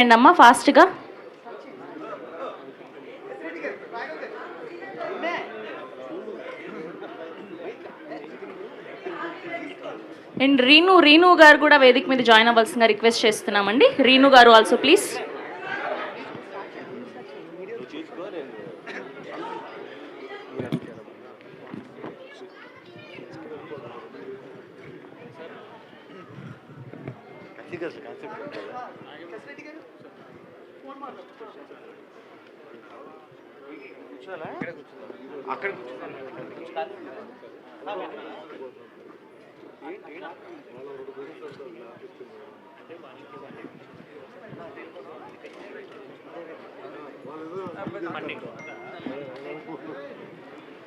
And అమ్మ ఫాస్ట్గా. And Reenu గారు కూడా వేదిక మీద జాయిన్ అవ్వాల్సిందిగా రిక్వెస్ట్ చేస్తున్నామండి. రీను గారు ఆల్సో ప్లీజ్.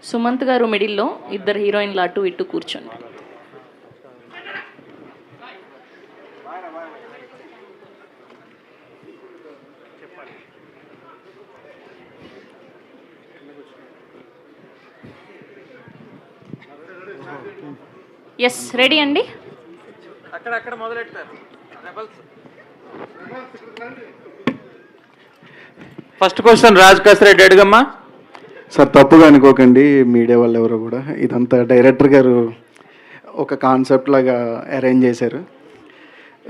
సుమంత్ గారు మిడిల్లో, ఇద్దరు హీరోయిన్లు అటు ఇటు కూర్చోండి. ఎస్ రెడీ అండి. అక్కడ మొదలెట్టారు. ఫస్ట్ క్వశ్చన్ రాజ్ కసిరెడ్డి అడుగమ్మా. సార్ తప్పుగా అనుకోకండి మీడియా వాళ్ళు ఎవరో కూడా, ఇదంతా డైరెక్టర్ గారు ఒక కాన్సెప్ట్ లాగా అరేంజ్ చేశారు.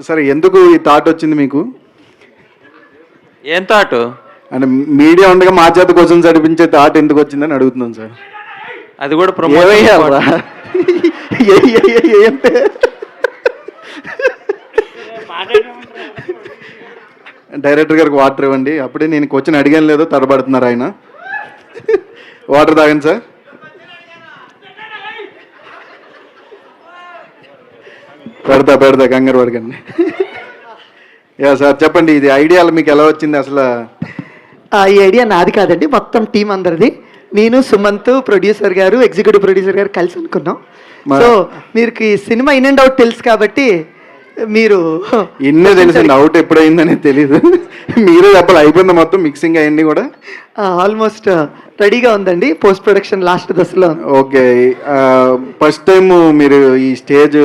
సార్ ఎందుకు ఈ థాట్ వచ్చింది మీకు? ఏం థాట్? అంటే మీడియా ఉండగా మా చేత క్వశ్చన్స్ అడిపించే థాట్ ఎందుకు వచ్చిందని అడుగుతున్నాను సార్. అది కూడా డైరెక్టర్ గారికి వాటర్ ఇవ్వండి. అప్పుడే నేను క్వశ్చన్ అడిగాను లేదో తడబడుతున్నారు ఆయన. వాటర్ తాగండి సార్. పెడతా కంగారు పడకండి. యా సార్ చెప్పండి, ఇది ఐడియా మీకు ఎలా వచ్చింది అసలు? ఈ ఐడియా నాది కాదండి, మొత్తం టీం అందరిది. నేను, సుమంత్, ప్రొడ్యూసర్ గారు, ఎగ్జిక్యూటివ్ ప్రొడ్యూసర్ గారు కలిసి అనుకున్నాం. సో మీరు సినిమా ఇన్ అండ్ అవుట్ తెలుసు కాబట్టి మీరు ఇన్నే తెలిసింది, అవుట్ ఎప్పుడైందనే తెలీదు. మీరే చెప్పాలి. అయిపోయింది మొత్తం మిక్సింగ్ అయ్యింది కూడా? ఆల్మోస్ట్ రెడీగా ఉందండి, పోస్ట్ ప్రొడక్షన్ లాస్ట్ దశలో. ఓకే, ఫస్ట్ టైం మీరు ఈ స్టేజ్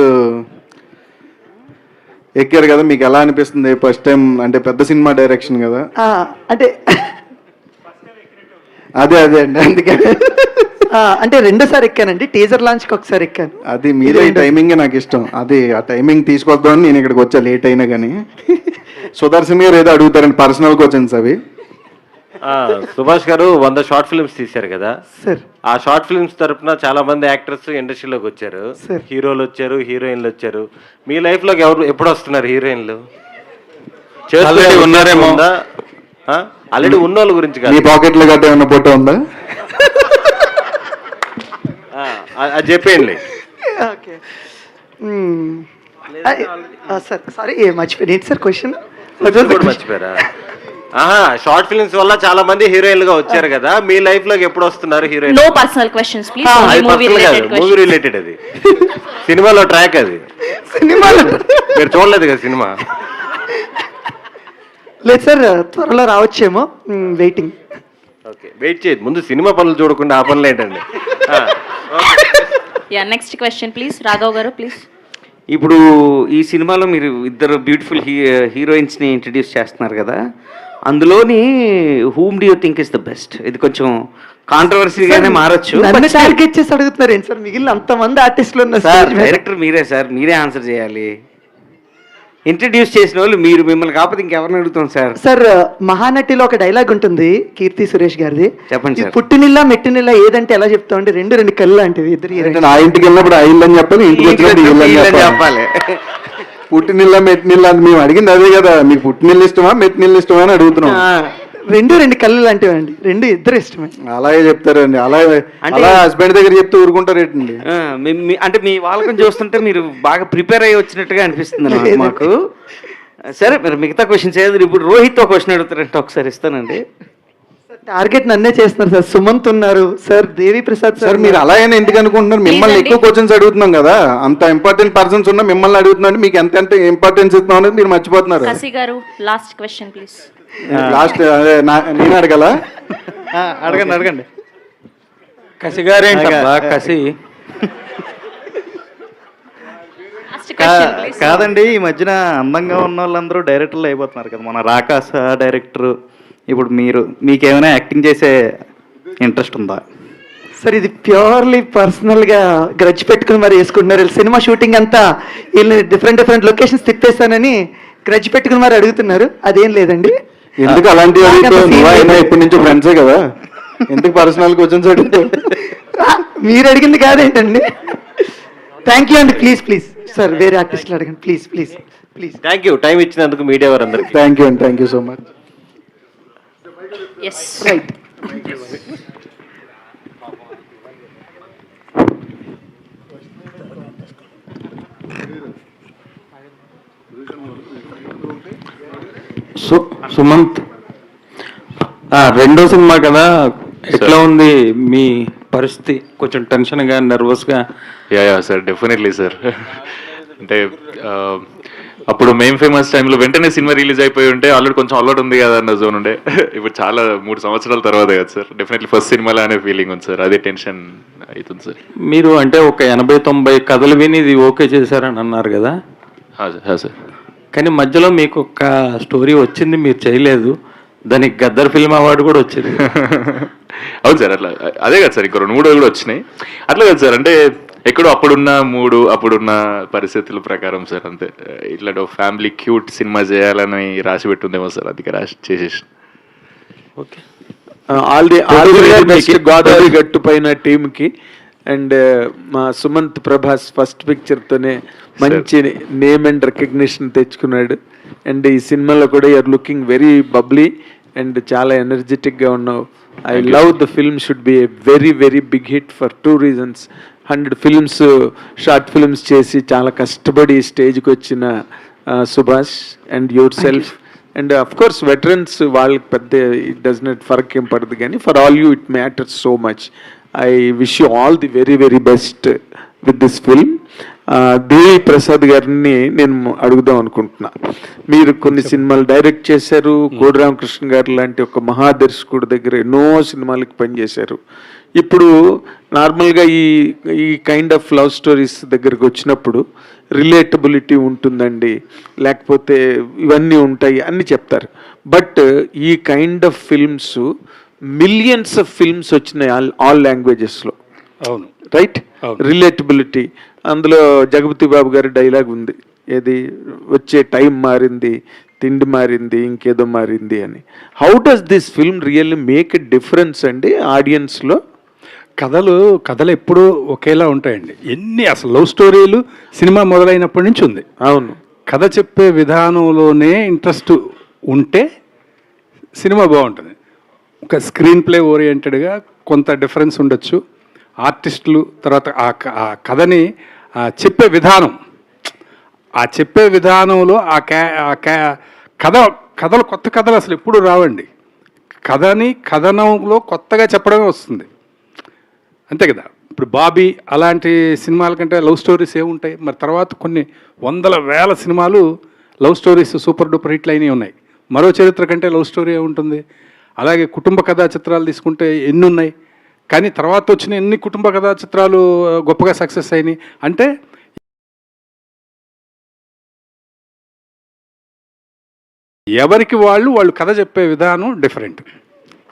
ఎక్కారు కదా, మీకు ఎలా అనిపిస్తుంది? ఫస్ట్ టైం అంటే పెద్ద సినిమా డైరెక్షన్ కదా. అంటే అదే అండి, అందుకని అంటే రెండోసారి ఎక్కానండి. టీజర్ లాంచ్కి ఒకసారి ఎక్కాను. అది మీలో ఈ టైమింగే నాకు ఇష్టం. అది ఆ టైమింగ్ తీసుకొద్దామని నేను ఇక్కడికి వచ్చా, లేట్ అయినా కానీ. సుదర్శన్ గారు ఏదో అడుగుతారండి, పర్సనల్ క్వశ్చన్స్ అవి. సుభాష్ గారు 100 షార్ట్ ఫిల్మ్స్ తీశారు కదా సార్. ఆ షార్ట్ ఫిల్మ్స్ తరపున చాలా మంది యాక్టర్స్ ఇండస్ట్రీలోకి వచ్చారు, హీరోలు వచ్చారు, హీరోయిన్లు వచ్చారు. మీ లైఫ్ లోకి ఎప్పుడు వస్తున్నారు హీరోయిన్లు? ఉన్నారేమో. ఆల్రెడీ ఉన్న వాళ్ళ గురించి మీ పాకెట్ లో గట్ట ఏమన్నా ఫోటో ఉందా? అది చెప్పేయండి. ఓకే సార్, సారీ మర్చిపోయింది సార్ క్వశ్చన్. మర్చిపోయారా? షార్ట్ ఫిల్మ్స్ వల్ల చాలా మంది హీరోయిన్లుగా వచ్చారు కదా, మీ లైఫ్ లోకి ఎప్పుడు వస్తున్నారు heroine? No personal questions please. Movie related అది, సినిమాలో ట్రాక్ అది. సినిమాలో మీరు చూడలేదు కదా సినిమా? లేదు సార్, త్వరలో రావచ్చేమో, వెయిటింగ్. ఓకే, వెయిట్ చేయదు, ముందు సినిమా పనులు చూడకుండా ఆ పనులు ఏంటండి? Yeah next question please. Raghav గారు ప్లీజ్. ఇప్పుడు ఈ సినిమాలో మీరు ఇద్దరు బ్యూటిఫుల్ హీరోయిన్స్ని ఇంట్రడ్యూస్ చేస్తున్నారు కదా, అందులోని whom do you think is the best? ఇది కొంచెం కాంట్రవర్సీగానే మారచ్చు. నన్ను టార్గెట్ చేసి అడుగుతున్నారు ఏంటి సార్? మిగిలిన అంతమంది ఆర్టిస్టులు ఉన్నారు సార్. డైరెక్టర్ మీరే సార్, మీరే ఆన్సర్ చేయాలి. ఇంట్రడ్యూస్ చేసిన వాళ్ళు మీరు, మిమ్మల్ని కాకపోతే ఇంకెవరిని అడుగుతాం సార్? సార్, మహానటిలో ఒక డైలాగ్ ఉంటుంది కీర్తి సురేష్ గారిది. చెప్పండి సార్. పుట్టినిల్లా మెట్టినిల్లా ఏదంటే ఎలా చెప్తామంటే రెండు కళ్ళు లాంటివి ఇద్దరు. ఆ ఇంటికి వెళ్ళినప్పుడు ఆ ఇల్లు అని చెప్పాలి, ఇంటికి వచ్చినప్పుడు చెప్పాలి. పుట్టినిల్లా మెట్టినిల్లా అని మేము అడిగింది అదే కదా. మీకు పుట్టినిల్లు ఇష్టమా మెట్టినిల్లు ఇష్టమా అని అడుగుతున్నాం. రెండు కళ్ళు లాంటివి అండి, ఇద్దరు ఇష్టమే. అలాగే చెప్తారండి, అలా హస్బెండ్ దగ్గర చెప్తే ఊరుకుంటారు ఏంటండి? అంటే మీ వాళ్ళకం చూస్తుంటే మీరు బాగా ప్రిపేర్ అయ్యి వచ్చినట్టుగా అనిపిస్తుంది మాకు. సరే, మరి మిగతా క్వశ్చన్స్ ఏది? ఇప్పుడు రోహిత్ క్వశ్చన్ అడుగుతారంటే ఒకసారి ఇస్తానండి. టార్గెట్ నన్నే చేస్తున్నారు సార్. సుమంత్ ఉన్నారు సార్, దేవి ప్రసాద్ సార్. మీరు అలా అయినా ఎందుకు అనుకుంటున్నారు? మిమ్మల్ని ఎక్కువ క్వశ్చన్స్ అడుగుతున్నాం కదా, అంత ఇంపార్టెంట్ పర్సన్స్ ఉన్నా మిమ్మల్ని అడుగుతున్నాం. మీకు ఎంత ఇంపార్టెన్స్ ఇస్తున్నాం అనేది మీరు మర్చిపోతున్నారు. కసి గారు లాస్ట్ క్వశ్చన్ ప్లీజ్. లాస్ట్ నేను అడగల? అడగండి. కసి గారు కసి నెక్స్ట్ క్వశ్చన్ ప్లీజ్. కాదండి, ఈ మధ్యన అందంగా ఉన్న వాళ్ళందరూ డైరెక్టర్లు అయిపోతున్నారు కదా. మన రాకాస డైరెక్టర్, ఇప్పుడు మీకేమైనా యాక్టింగ్ చేసే ఇంట్రెస్ట్ ఉందా? సార్ ఇది ప్యూర్లీ పర్సనల్గా గ్రడ్జ్ పెట్టుకుని మరి వేసుకుంటున్నారు. సినిమా షూటింగ్ అంతా వీళ్ళని డిఫరెంట్ లొకేషన్స్ తిప్పేస్తానని గ్రడ్జ్ పెట్టుకుని మరి అడుగుతున్నారు. అదేం లేదండి. ఎందుకు అలాంటివి అడిగితే? నువ్వైనా ఇప్పటి నుంచి ఫ్రెండ్సే కదా, ఎందుకు పర్సనల్ క్వశ్చన్స్ అడిగితే? మీరు అడిగింది కాదేంటండి. థ్యాంక్ యూ అండి. ప్లీజ్ సార్ వేరే ఆర్టిస్టులు అడగండి ప్లీజ్. థ్యాంక్ యూ టైం ఇచ్చినందుకు మీడియా వారందరికీ. థ్యాంక్ యూ అండి, thank you so much. Yes right. Sumanth, రెండో సినిమా కదా, ఎట్లా ఉంది మీ పరిస్థితి? కొంచెం టెన్షన్గా, నర్వస్గా? Yeah sir, definitely sir. అంటే అప్పుడు మేం ఫేమస్ టైంలో వెంటనే సినిమా రిలీజ్ అయిపోయి ఉంటే ఆల్రెడీ కొంచెం అలవాటు ఉంది కదా అన్న జోన్ ఉండే. ఇప్పుడు చాలా 3 సంవత్సరాల తర్వాత కదా సార్, డెఫినెట్లీ ఫస్ట్ సినిమాలో అనే ఫీలింగ్ ఉంది సార్. అదే టెన్షన్ అవుతుంది సార్. మీరు అంటే ఒక 80-90 కథలు విని ఇది ఓకే చేశారని అన్నారు కదా. సార్, కానీ మధ్యలో మీకు ఒక స్టోరీ వచ్చింది, మీరు చేయలేదు, దానికి గద్దర్ ఫిల్మ్ అవార్డు కూడా వచ్చింది. అవును సార్, అట్లా అదే కదా సార్, ఇంకో 2-3 కూడా వచ్చినాయి. అట్లా కదా సార్, అంటే ఎక్కడో అప్పుడున్న పరిస్థితుల ప్రకారం సార్, అంతే. ఇట్లా ఫ్యామిలీ క్యూట్ సినిమా చేయాలని రాసి పెట్టుందేమో సార్, అందుకే రాసి చేసేసి. Okay, all the best Godavari గట్టు పైన టీమ్కి. అండ్ మా సుమంత్ ప్రభాస్ ఫస్ట్ పిక్చర్తోనే మంచి నేమ్ అండ్ రికగ్నిషన్ తెచ్చుకున్నాడు. అండ్ ఈ సినిమాలో కూడా you are looking very bubbly and చాలా ఎనర్జెటిక్గా ఉన్నావు. I love the film should be a very big hit for 2 reasons. 100 films, short films చేసి చాలా కష్టపడి స్టేజ్కి వచ్చిన Subhash and yourself. And of course veterans వాళ్ళకి పెద్ద ఇట్ డస్ నాట్ ఫరక్ ఏం పడదు, కానీ for all you it matters so much. I wish you all the very best with this film. Devi Prasad గారిని నేను అడుగుదాం అనుకుంటున్నా. మీరు కొన్ని సినిమాలు డైరెక్ట్ చేశారు, కోడి రామకృష్ణ గారు లాంటి ఒక మహాదర్శకుడి దగ్గర ఎన్నో సినిమాలకి పనిచేశారు. ఇప్పుడు నార్మల్గా ఈ కైండ్ ఆఫ్ లవ్ స్టోరీస్ దగ్గరకు వచ్చినప్పుడు రిలేటబిలిటీ ఉంటుందండి, లేకపోతే ఇవన్నీ ఉంటాయి అన్ని చెప్తారు. బట్ ఈ kind of films millions of films వచ్చినాయి ఆల్ లాంగ్వేజెస్లో. అవును, రైట్. రిలేటబిలిటీ అందులో జగపతి బాబు గారి డైలాగ్ ఉంది, ఏది వచ్చే టైం మారింది, తిండి మారింది, ఇంకేదో మారింది అని. How does this film really make a difference అండి ఆడియన్స్లో? కథలు ఎప్పుడూ ఒకేలా ఉంటాయండి. అసలు లవ్ స్టోరీలు సినిమా మొదలైనప్పటి నుంచి ఉంది. అవును, కథ చెప్పే విధానంలోనే ఇంట్రెస్ట్ ఉంటే సినిమా బాగుంటుంది. ఒక స్క్రీన్ ప్లే ఓరియంటెడ్గా కొంత డిఫరెన్స్ ఉండొచ్చు. ఆర్టిస్టులు తర్వాత ఆ కథని చెప్పే విధానం, చెప్పే విధానంలో కథలు కొత్త కథలు అసలు ఎప్పుడు రావండి. కథనంలో కొత్తగా చెప్పడమే వస్తుంది, అంతే కదా. ఇప్పుడు బాబీ అలాంటి సినిమాల కంటే లవ్ స్టోరీస్ ఏముంటాయి మరి? తర్వాత కొన్ని 100,000 సినిమాలు లవ్ స్టోరీస్ సూపర్ డూపర్ హిట్లు అయినవి ఉన్నాయి. మరో చరిత్ర కంటే లవ్ స్టోరీ ఏముంటుంది? అలాగే కుటుంబ కథా చిత్రాలు తీసుకుంటే ఎన్ని ఉన్నాయి, కానీ తర్వాత వచ్చిన ఎన్ని కుటుంబ కథా చిత్రాలు గొప్పగా సక్సెస్ అయినాయి అంటే ఎవరికి వాళ్ళు కథ చెప్పే విధానం డిఫరెంట్.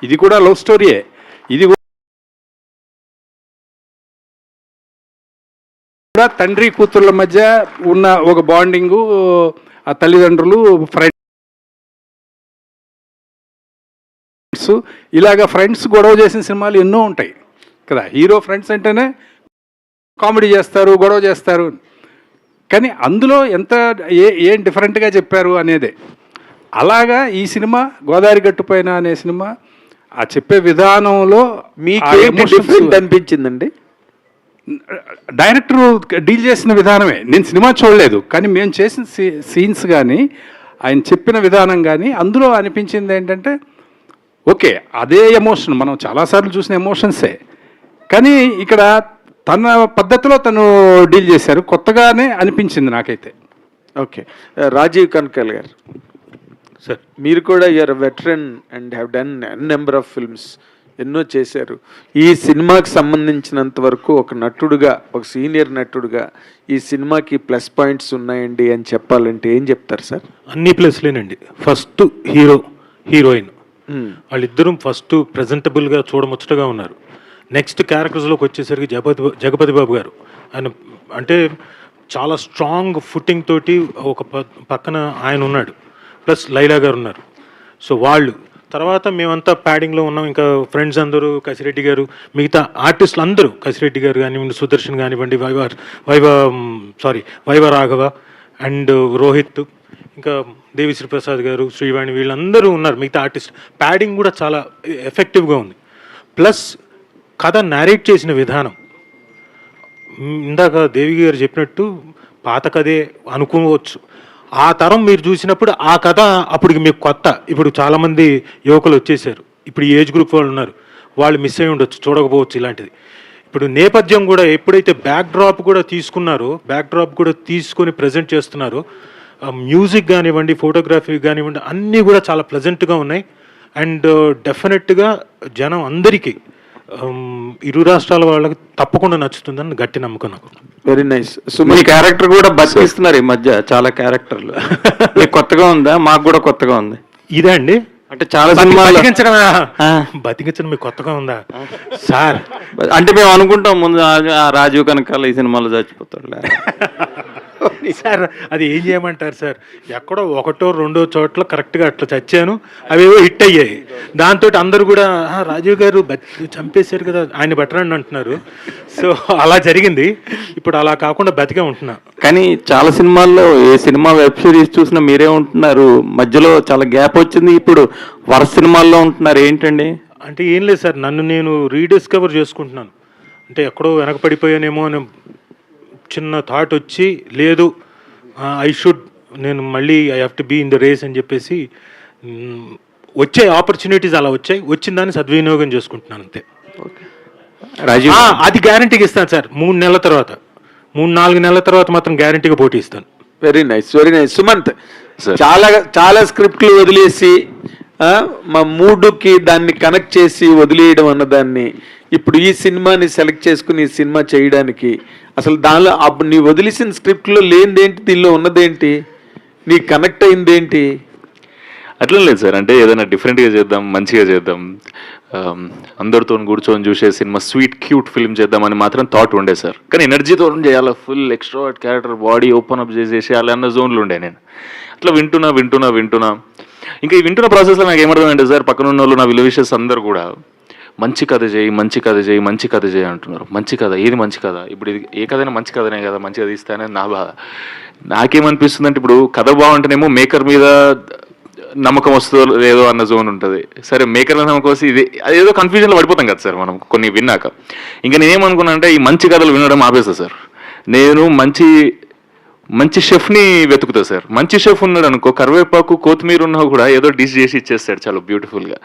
ఇది కూడా లవ్ స్టోరీయే. ఇది కూడా తండ్రి కూతుర్ల మధ్య ఉన్న ఒక బాండింగు, ఆ తల్లిదండ్రులు, ఫ్రెండ్స్, ఇలాగా ఫ్రెండ్స్ గొడవ చేసిన సినిమాలు ఎన్నో ఉంటాయి కదా. హీరో ఫ్రెండ్స్ అంటేనే కామెడీ చేస్తారు, గొడవ చేస్తారు, కానీ అందులో ఏం డిఫరెంట్గా చెప్పారు అనేదే. అలాగా ఈ సినిమా గోదావరి గట్టుపైన అనే సినిమా ఆ చెప్పే విధానంలో మీకు డిఫరెంట్ అనిపించిందండి? డైరెక్టర్ డీల్ చేసిన విధానమే. నేను సినిమా చూడలేదు, కానీ మేము చేసిన సీన్స్ కానీ ఆయన చెప్పిన విధానం కానీ అందులో అనిపించింది ఏంటంటే ఓకే అదే ఎమోషన్ మనం చాలాసార్లు చూసిన ఎమోషన్సే, కానీ ఇక్కడ తన పద్ధతిలో తను డీల్ చేశారు. కొత్తగానే అనిపించింది నాకైతే. ఓకే, రాజీవ్ కనకాల్ గారు సార్, మీరు కూడా you are veteran and have done number of films. ఎన్నో చేశారు. ఈ సినిమాకి సంబంధించినంత వరకు ఒక నటుడుగా, ఒక సీనియర్ నటుడుగా ఈ సినిమాకి ప్లస్ పాయింట్స్ ఉన్నాయండి అని చెప్పాలంటే ఏం చెప్తారు సార్? అన్ని ప్లస్లేనండి. ఫస్ట్ హీరోయిన్ వాళ్ళిద్దరూ ఫస్ట్ ప్రజెంటబుల్గా చూడముచ్చటగా ఉన్నారు. నెక్స్ట్ క్యారెక్టర్స్లోకి వచ్చేసరికి జగపతి బాబు గారు ఆయన అంటే చాలా స్ట్రాంగ్ ఫుట్టింగ్ తోటి ఒక పక్కన ఆయన ఉన్నాడు, ప్లస్ లైలా గారు ఉన్నారు. సో వాళ్ళు తర్వాత మేమంతా ప్యాడింగ్లో ఉన్నాం. ఇంకా ఫ్రెండ్స్ అందరూ, కసిరెడ్డి గారు, మిగతా ఆర్టిస్టులు అందరూ, కసిరెడ్డి గారు కానివ్వండి, సుదర్శన్ కానివ్వండి, వైవ రాఘవ అండ్ రోహిత్, ఇంకా దేవిశ్రీ ప్రసాద్ గారు, శ్రీవాణి, వీళ్ళందరూ ఉన్నారు. మిగతా ఆర్టిస్ట్ ప్యాడింగ్ కూడా చాలా ఎఫెక్టివ్గా ఉంది. ప్లస్ కథ నేరేట్ చేసిన విధానం, ఇందాక దేవి గారు చెప్పినట్టు పాత కథే అనుకోవచ్చు. ఆ తరం మీరు చూసినప్పుడు ఆ కథ అప్పటికి మీకు కొత్త. ఇప్పుడు చాలామంది యువకులు వచ్చేసారు, ఇప్పుడు ఈ ఏజ్ గ్రూప్ వాళ్ళు ఉన్నారు, వాళ్ళు మిస్ అయి ఉండొచ్చు, చూడకపోవచ్చు ఇలాంటిది. ఇప్పుడు నేపథ్యం కూడా ఎప్పుడైతే బ్యాక్ డ్రాప్ కూడా తీసుకున్నారో, బ్యాక్ డ్రాప్ కూడా తీసుకొని ప్రజెంట్ చేస్తున్నారో, మ్యూజిక్ కానివ్వండి, ఫోటోగ్రఫీ కానివ్వండి, అన్నీ కూడా చాలా ప్లెజెంట్గా ఉన్నాయి. అండ్ డెఫినెట్గా జనం అందరికీ ఇరు రాష్ట్రాల వాళ్ళకి తప్పకుండా నచ్చుతుందని గట్టి నమ్మకం నాకు. Very nice. మీ క్యారెక్టర్ కూడా బతికిస్తున్నారు ఈ మధ్య చాలా క్యారెక్టర్లు. మీకు కొత్తగా ఉందా? మాకు కూడా కొత్తగా ఉంది. ఇదే అండి, అంటే చాలా సినిమాలు బతికించడం మీకు కొత్తగా ఉందా సార్? అంటే మేము అనుకుంటాం ముందు రాజీవ్ కనకాల ఈ సినిమాలో చచ్చిపోతాడు సార్. అది ఏం చేయమంటారు సార్, ఎక్కడో ఒకటో రెండో చోట్ల కరెక్ట్గా అట్లా చచ్చాను, అవేవో హిట్ అయ్యాయి. దాంతో అందరూ కూడా రాజీవ్ గారు చంపేశారు కదా, ఆయన బెటరండి అంటున్నారు. సో అలా జరిగింది. ఇప్పుడు అలా కాకుండా బతికే ఉంటున్నా. కానీ చాలా సినిమాల్లో ఏ సినిమా వెబ్ సిరీస్ చూసినా మీరే ఉంటున్నారు, మధ్యలో చాలా గ్యాప్ వచ్చింది, ఇప్పుడు వరుస సినిమాల్లో ఉంటున్నారు, ఏంటండి? అంటే ఏం లేదు సార్, నన్ను నేను రీడిస్కవర్ చేసుకుంటున్నాను. అంటే ఎక్కడో వెనకపడిపోయానేమో అని చిన్న థాట్ వచ్చి, లేదు నేను మళ్ళీ I have to be in the race అని చెప్పేసి వచ్చే ఆపర్చునిటీస్ అలా వచ్చాయి, వచ్చిన దాన్ని సద్వినియోగం చేసుకుంటున్నాను అంతే. అది గ్యారంటీగా ఇస్తాను సార్. 3 నెలల తర్వాత, 3-4 నెలల తర్వాత మాత్రం గ్యారంటీగా పోటీ ఇస్తాను. Very nice, very nice. Sumanth, చాలా స్క్రిప్ట్లు వదిలేసి మా మూడుకి దాన్ని కనెక్ట్ చేసి వదిలేయడం అన్నదాన్ని ఇప్పుడు ఈ సినిమాని సెలెక్ట్ చేసుకుని ఈ సినిమా చేయడానికి అసలు దానిలో నీ వదిలేసిన స్క్రిప్ట్లో లేనిదేంటి, దీనిలో ఉన్నదేంటి, నీ కనెక్ట్ అయిందేంటి? అట్లా లేదు సార్, అంటే ఏదైనా డిఫరెంట్గా చేద్దాం, మంచిగా చేద్దాం, అందరితో కూర్చొని చూసే సినిమా, స్వీట్ క్యూట్ ఫిల్మ్ చేద్దామని మాత్రం థాట్ ఉండే సార్. కానీ ఎనర్జీతో చేయాలి, full extrovert character, body open up చేసేయాలి అన్న జోన్లో ఉండే నేను. అట్లా వింటున్నా ఇంకా ఈ వింటున్న ప్రాసెస్లో నాకు ఏమర్థమంటే సార్, పక్కన ఉన్న వాళ్ళు నా విలువిషెస్ అందరు కూడా మంచి కథ చేయి అంటున్నారు. మంచి కథ ఏది మంచి కథ? ఇప్పుడు ఇది ఏ కథైనా మంచి కథనే కదా, మంచిగా తీస్తానే నా బాధ. నాకేమనిపిస్తుంది అంటే, ఇప్పుడు కథ బాగుంటేనేమో మేకర్ మీద నమ్మకం వస్తుందో లేదో అన్న జోన్ ఉంటుంది. సరే, మేకర్ నమ్మకం వస్తే ఇది అదేదో కన్ఫ్యూజన్లో పడిపోతాం కదా సార్ మనం కొన్ని విన్నాక. ఇంకా నేనేమనుకున్నా అంటే, ఈ మంచి కథలు వినడం ఆపేస్తా సార్. నేను మంచి షెఫ్ని వెతుకుతా సార్. మంచి షెఫ్ ఉన్నాడు అనుకో, కరివేపాకు కొత్తిమీర ఉన్నా కూడా ఏదో డిష్ చేసి ఇచ్చేస్తాడు చాలా బ్యూటిఫుల్గా.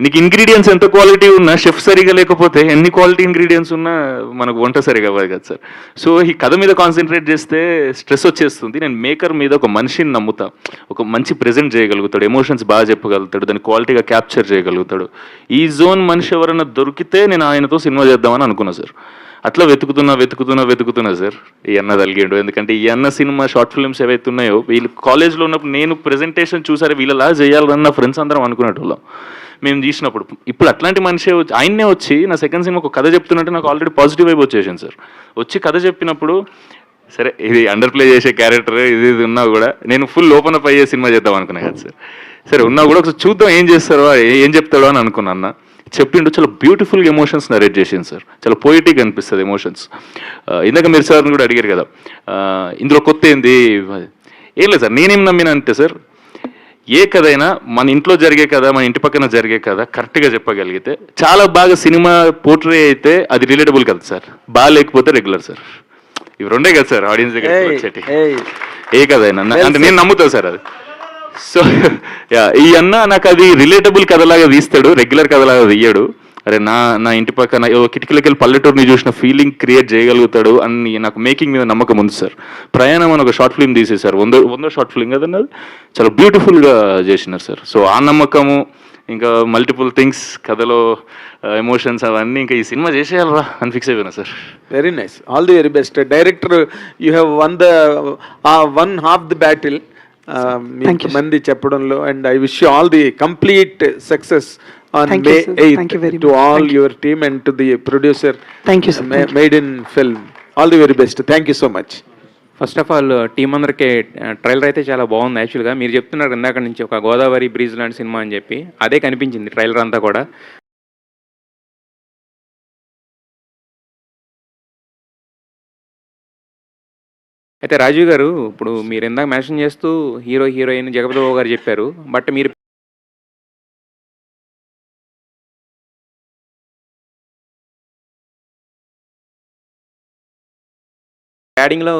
నీకు ఇంగ్రీడియంట్స్ ఎంత క్వాలిటీ ఉన్నా, షెఫ్ సరిగా లేకపోతే ఎన్ని క్వాలిటీ ఇంగ్రీడియంట్స్ ఉన్నా మనకు వంట సరిగా అవ్వదు కదా సార్. సో ఈ కథ మీద కాన్సన్ట్రేట్ చేస్తే స్ట్రెస్ వచ్చేస్తుంది. నేను మేకర్ మీద ఒక మనిషిని నమ్ముతా, ఒక మంచి ప్రెజెంట్ చేయగలుగుతాడు, ఎమోషన్స్ బాగా చెప్పగలుగుతాడు, దాన్ని క్వాలిటీగా క్యాప్చర్ చేయగలుగుతాడు. ఈ జోన్ మనిషి ఎవరైనా దొరికితే నేను ఆయనతో సినిమా చేద్దామని అనుకున్నా సార్. అట్లా వెతుకుతున్నా సార్, ఈ అన్న తలిగిండు. ఎందుకంటే ఈ అన్న సినిమా షార్ట్ ఫిల్మ్స్ ఏవైతే ఉన్నాయో, వీళ్ళు కాలేజ్లో ఉన్నప్పుడు నేను ప్రెజెంటేషన్ చూసారే వీళ్ళలా చేయాలన్న ఫ్రెండ్స్ అందరం అనుకునేటోళ్ళం మేము తీసినప్పుడు. ఇప్పుడు అట్లాంటి మనిషి ఆయన్నే వచ్చి నా సెకండ్ సినిమా ఒక కథ చెప్తున్నట్టు నాకు ఆల్రెడీ పాజిటివ్ వైపు వచ్చేసింది సార్. వచ్చి కథ చెప్పినప్పుడు సరే ఇది అండర్ ప్లే చేసే క్యారెక్టర్ ఇది ఉన్నా కూడా నేను ఫుల్ ఓపెన్ అప్ అయ్యే సినిమా చేద్దాం అనుకున్నా కదా సార్. సరే ఉన్నా కూడా ఒకసారి చూద్దాం ఏం చెప్తాడో అని అనుకున్నా. అన్న చెప్పిండు, చాలా బ్యూటిఫుల్గా ఎమోషన్స్ నరేట్ చేసింది సార్, చాలా పోయిటిక్ అనిపిస్తుంది ఎమోషన్స్. ఇందాక మీరు సార్ని కూడా అడిగారు కదా ఇందులో కొత్త ఏంది, ఏం లేదు సార్. నేనేం నమ్మినా అంటే సార్, ఏ కథ అయినా మన ఇంట్లో జరిగే కథ, మన ఇంటి పక్కన జరిగే కథ కరెక్ట్గా చెప్పగలిగితే చాలా బాగా సినిమా పోర్ట్రే అయితే అది రిలేటబుల్ కదా సార్, బాగా లేకపోతే రెగ్యులర్ సార్. ఇవి రెండే కదా సార్ ఆడియన్స్ దగ్గర వచ్చేటి ఏ కథ అయినా. అంటే నేను నమ్ముతాను సార్ అది. సో ఈ అన్న నాకు అది రిలేటబుల్ కథలాగా తీస్తాడు, రెగ్యులర్ కథలాగా తీయడు. అరే నా ఇంటి పక్కన కిటికీలకి వెళ్ళి పల్లెటూరుని చూసిన ఫీలింగ్ క్రియేట్ చేయగలుగుతాడు అని నాకు మేకింగ్ మీద నమ్మకం ఉంది సార్. ప్రయాణం అని ఒక షార్ట్ ఫిల్మ్ తీసేశారు, 100 షార్ట్ ఫిల్మ్ కదన్నది చాలా బ్యూటిఫుల్గా చేసినారు సార్. సో ఆ నమ్మకము ఇంకా మల్టిపుల్ థింగ్స్ కథలో ఎమోషన్స్ అవన్నీ ఇంకా ఈ సినిమా చేసేయాలరా అని ఫిక్స్ అయిపోయినా sir. Very nice, all the very best director. You have one half the battle మంది చెప్పడంలో, and I wish you all the complete success on Thank May you, sir. Thank you 8th very to much. all Thank your team and to the producer. Thank you, sir. Thank you. Made in film. All the very best. Thank you so much. First of all team అందరికీ trailer అయితే చాలా బాగుంది. యాక్చువల్గా మీరు చెప్తున్నారు ఇందాక నుంచి ఒక గోదావరి బ్రిడ్జ్ లాంటి సినిమా అని చెప్పి, అదే కనిపించింది ట్రైలర్ అంతా కూడా. అయితే రాజీవ్ గారు, ఇప్పుడు మీరు ఇందాక మెన్షన్ చేస్తూ హీరో హీరోయిన్ జగపతి బాబు గారు చెప్పారు, బట్ మీరు ప్యాడింగ్లో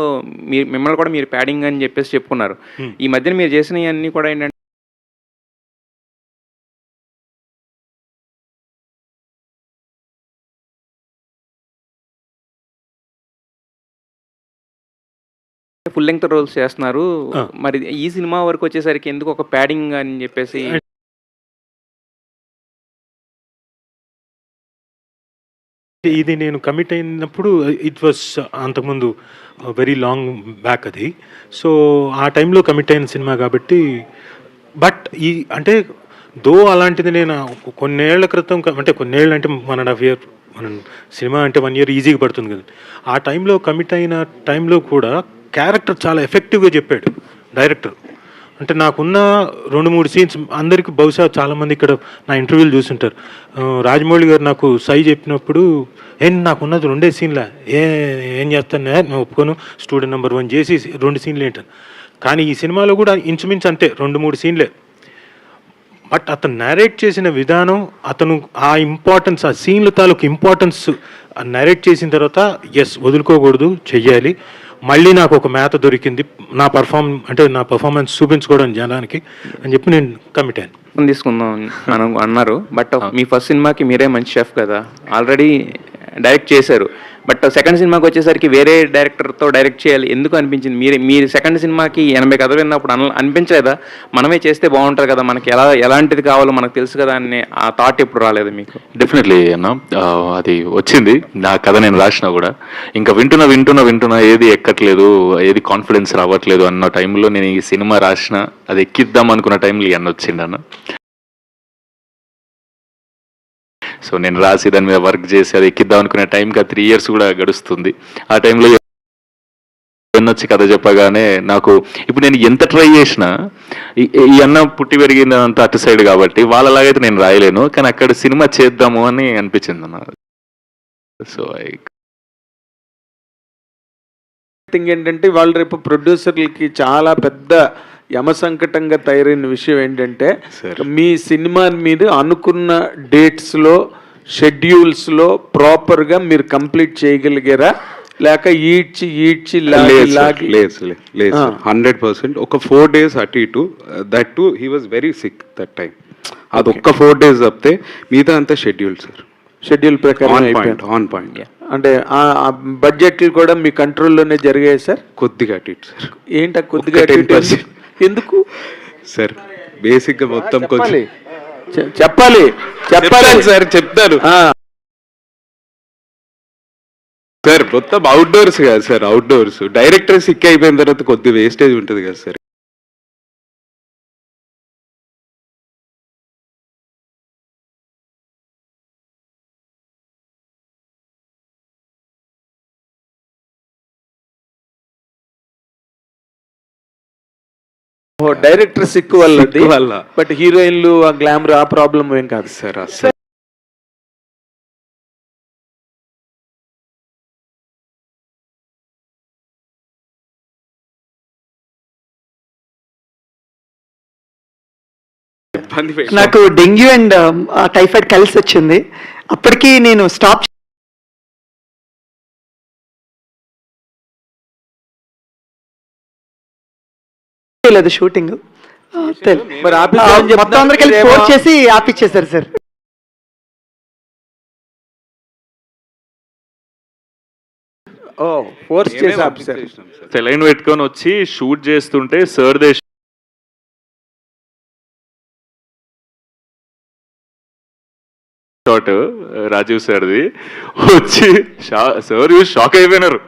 మిమ్మల్ని కూడా మీరు ప్యాడింగ్ అని చెప్పేసి చెప్పుకున్నారు. ఈ మధ్యన మీరు చేసినవి అన్నీ కూడా ఏంటంటే ఫుల్ లెంగ్త్ రోల్స్ చేస్తున్నారు. మరి ఈ సినిమా వరకు వచ్చేసరికి ఎందుకు ఒక ప్యాడింగ్ అని చెప్పేసి? ఇది నేను కమిట్ అయినప్పుడు ఇట్ వాస్ అంతకుముందు వెరీ లాంగ్ బ్యాక్ అది. సో ఆ టైంలో కమిట్ అయిన సినిమా కాబట్టి, బట్ ఈ అంటే దో అలాంటిది నేను కొన్నేళ్ల క్రితం, అంటే కొన్నేళ్ళు అంటే 1.5 year, మనం సినిమా అంటే 1 year ఈజీగా పడుతుంది కదా, ఆ టైంలో కమిట్ అయిన టైంలో కూడా క్యారెక్టర్ చాలా ఎఫెక్టివ్గా చెప్పాడు డైరెక్టర్. అంటే నాకున్న 2-3 సీన్స్ అందరికీ బహుశా చాలామంది ఇక్కడ నా ఇంటర్వ్యూలు చూస్తుంటారు. రాజమౌళి గారు నాకు సై చెప్పినప్పుడు, నాకున్నది 2 సీన్లా, ఏం చేస్తాను నేను ఒప్పుకోను, స్టూడెంట్ నెంబర్ 1 చేసి 2 సీన్లు ఏంటాను. కానీ ఈ సినిమాలో కూడా ఇంచుమించు అంతే, 2-3 సీన్లే. బట్ అతను నరేట్ చేసిన విధానం, అతను ఆ ఇంపార్టెన్స్, ఆ సీన్ల తాలూకు ఇంపార్టెన్స్ నరేట్ చేసిన తర్వాత ఎస్ వదులుకోకూడదు, చెయ్యాలి. మళ్ళీ నాకు ఒక మేత దొరికింది నా పర్ఫార్మెన్స్ చూపించుకోవడం జనానికి అని చెప్పి నేను కమిట్ అయ్యాను. తీసుకుందాం మనం అన్నారు, బట్ మీ ఫస్ట్ సినిమాకి మీరే మంచి షెఫ్ కదా, ఆల్రెడీ డైరెక్ట్ చేశారు. బట్ సెకండ్ సినిమాకి వచ్చేసరికి వేరే డైరెక్టర్తో డైరెక్ట్ చేయాలి ఎందుకు అనిపించింది? మీరు సెకండ్ సినిమాకి 80 కథలు విన్నప్పుడు అనిపించలేదా మనమే చేస్తే బాగుంటుంది కదా, మనకి ఎలాంటిది కావాలో మనకు తెలుసు కదా అని ఆ థాట్ ఎప్పుడు రాలేదు మీకు? డెఫినెట్లీ అన్న, అది వచ్చింది. నా కథ నేను రాసినా కూడా ఇంకా వింటున్నా ఏది ఎక్కట్లేదు, ఏది కాన్ఫిడెన్స్ రావట్లేదు అన్న టైంలో నేను ఈ సినిమా రాసిన, అది ఎక్కిద్దాం అనుకున్న టైంలో అన్న వచ్చింది అన్న. సో నేను రాసి దాని మీద వర్క్ చేసి అది ఎక్కిద్దాం అనుకునే టైంకి 3 years కూడా గడుస్తుంది. ఆ టైంలో వచ్చి కథ చెప్పగానే నాకు ఇప్పుడు నేను ఎంత ట్రై చేసినా, ఈ అన్న పుట్టి పెరిగిందంతా అటు సైడ్ కాబట్టి వాళ్ళలాగైతే నేను రాయలేను, కానీ అక్కడ సినిమా చేద్దాము అని అనిపించింది అన్న. సో థింగ్ ఏంటంటే వాళ్ళు రేపు ప్రొడ్యూసర్లకి చాలా పెద్ద యమసంకటంగా తయారైన విషయం ఏంటంటే, మీ సినిమా మీద అనుకున్న డేట్స్లో షెడ్యూల్స్లో ప్రాపర్గా మీరు కంప్లీట్ చేయగలిగారా, లేక ఈడ్చి లేదు 100%. ఒక 4 days అటు ఇటు, that too he was very sick that time. అది ఒక్క 4 days తప్పితే మిగతా అంతా షెడ్యూల్ సార్, షెడ్యూల్ ప్రకారం ఆన్ పాయింట్. అంటే ఆ బడ్జెట్లు కూడా మీ కంట్రోల్లోనే జరిగాయి సార్? కొద్దిగా అటు ఇటు సార్. ఏంటా కొద్దిగా 10%? ఎందుకు సార్? బేసిక్గా మొత్తం కొంచెం చెప్పాలి సార్, చెప్తాను సార్. మొత్తం అవుట్డోర్స్ కదా సార్, అవుట్డోర్స్. డైరెక్టర్ సిక్ అయిపోయిన తర్వాత కొద్ది వేస్టేజ్ ఉంటుంది కదా సార్. డైరెక్టర్ సిక్ వల్ల, బట్ హీరోయిన్లు ఆ గ్లామర్ ఆ ప్రాబ్లం ఏం కాదు సార్. అసలు నాకు డెంగ్యూ అండ్ టైఫాయిడ్ కలిసి వచ్చింది. అప్పటికి నేను స్టాప్ లేదు షూటింగ్. మొత్తం అందరికి ఫోన్ చేసి ఆపిచ్చేసారు సార్. ఫోర్స్ చేసి ఆపిస్తారు. సెలైన్ పెట్టుకొని వచ్చి షూట్ చేస్తుంటే సార్ షాట్ రాజీవ్ సార్ది వచ్చి సార్ షాక్ అయిపోయినారు.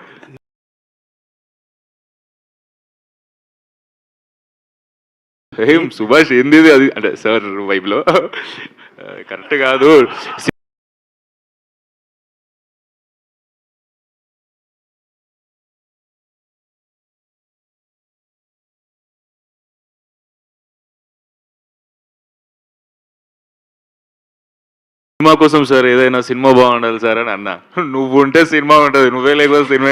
ఏం సుభాష్ ఏంది అది అంటే సార్ వైబ్లో కరెక్ట్ కాదు. సినిమా కోసం సార్ ఏదైనా సినిమా బాగుండాలి సార్ అని అన్నా. నువ్వు ఉంటే సినిమా ఉంటుంది, నువ్వే లేకపోతే సినిమా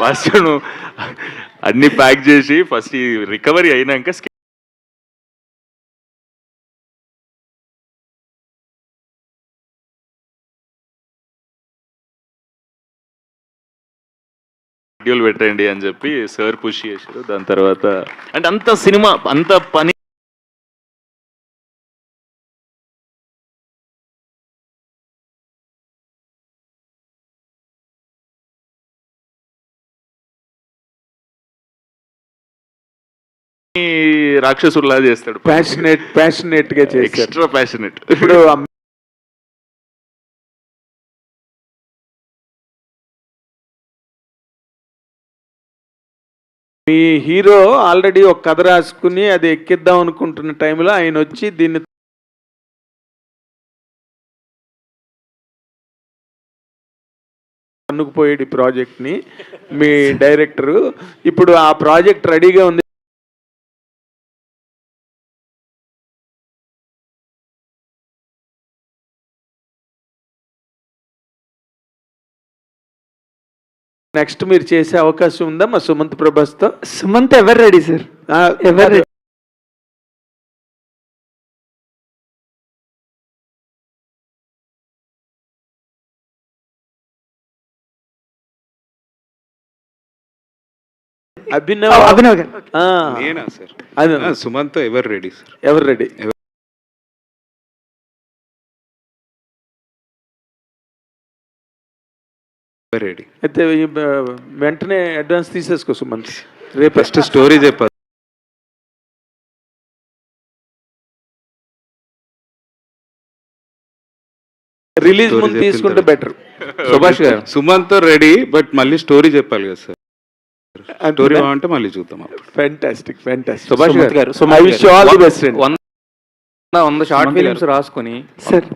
ఫస్ట్ నువ్వు అన్ని ప్యాక్ చేసి ఫస్ట్ ఈ రికవరీ అయినాక షెడ్యూల్ పెట్టండి అని చెప్పి సార్ పుష్ చేశారు. దాని తర్వాత అంటే అంత సినిమా అంత పని రాక్షసుల్లా చేస్తాడు. ప్యాషనేట్ గా చేశారు, ఎక్స్ట్రా ప్యాషనేట్. ఇప్పుడు మీ హీరో ఆల్రెడీ ఒక కథ రాసుకుని అది ఎక్కిద్దాం అనుకుంటున్న టైంలో ఆయన వచ్చి దీన్ని అనుకుపోయేది ప్రాజెక్ట్ని మీ డైరెక్టరు. ఇప్పుడు ఆ ప్రాజెక్ట్ రెడీగా ఉంది, నెక్స్ట్ మీరు చేసే అవకాశం ఉందా మా సుమంత్ ప్రభాస్తో? సుమంత్ ఎవరు రెడీ సార్, ఎవరు రెడీ? అభినవ్ గారు నేనా సార్? అది సుమంత్ ఎవరు రెడీ సార్? ఎవరు రెడీ? రెడీ అయితే వెంటనే అడ్వాన్స్ తీసేసుకో సుమంత్. రేపు ఫస్ట్ స్టోరీ చెప్పాలి. రిలీజ్ ముందు తీసుకుంటే బెటర్. సుభాష్ గారు సుమంత్ రెడీ, బట్ మళ్ళీ స్టోరీ చెప్పాలి కదా సార్. స్టోరీ బాగుంటే మళ్ళీ చూద్దాం. Fantastic fantastic. సుభాష్ గారు I wish you all the best. 100 short films రాసుకొని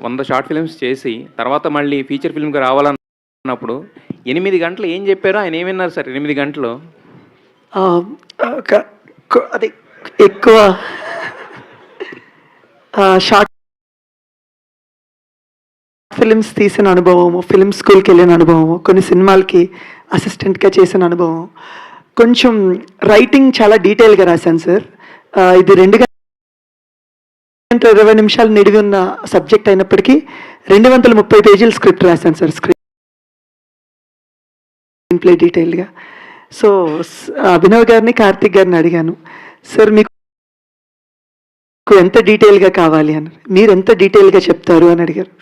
100 షార్ట్ ఫిలిమ్స్ చేసి తర్వాత మళ్ళీ ఫీచర్ ఫిల్మ్కి రావాలన్నప్పుడు 8 గంటలు ఏం చెప్పారో ఆయన ఏమన్నారు సార్? 8 గంటలు అది ఎక్కువ షార్ట్ ఫిలిమ్స్ తీసిన అనుభవము, ఫిలిం స్కూల్కి వెళ్ళిన అనుభవము, కొన్ని సినిమాలకి అసిస్టెంట్గా చేసిన అనుభవం, కొంచెం రైటింగ్ చాలా డీటెయిల్గా రాశాను సార్. ఇది 2 గంటల 20 నిమిషాలు నిడివి ఉన్న సబ్జెక్ట్ అయినప్పటికీ 230 పేజీల స్క్రిప్ట్ రాశాను సార్. స్క్రీన్ ప్లే డీటెయిల్గా. సో అభినవ్ గారిని, కార్తిక్ గారిని అడిగాను, సార్ మీకు ఎంత డీటెయిల్గా కావాలి అని. మీరు ఎంత డీటెయిల్గా చెప్తారు అని అడిగారు.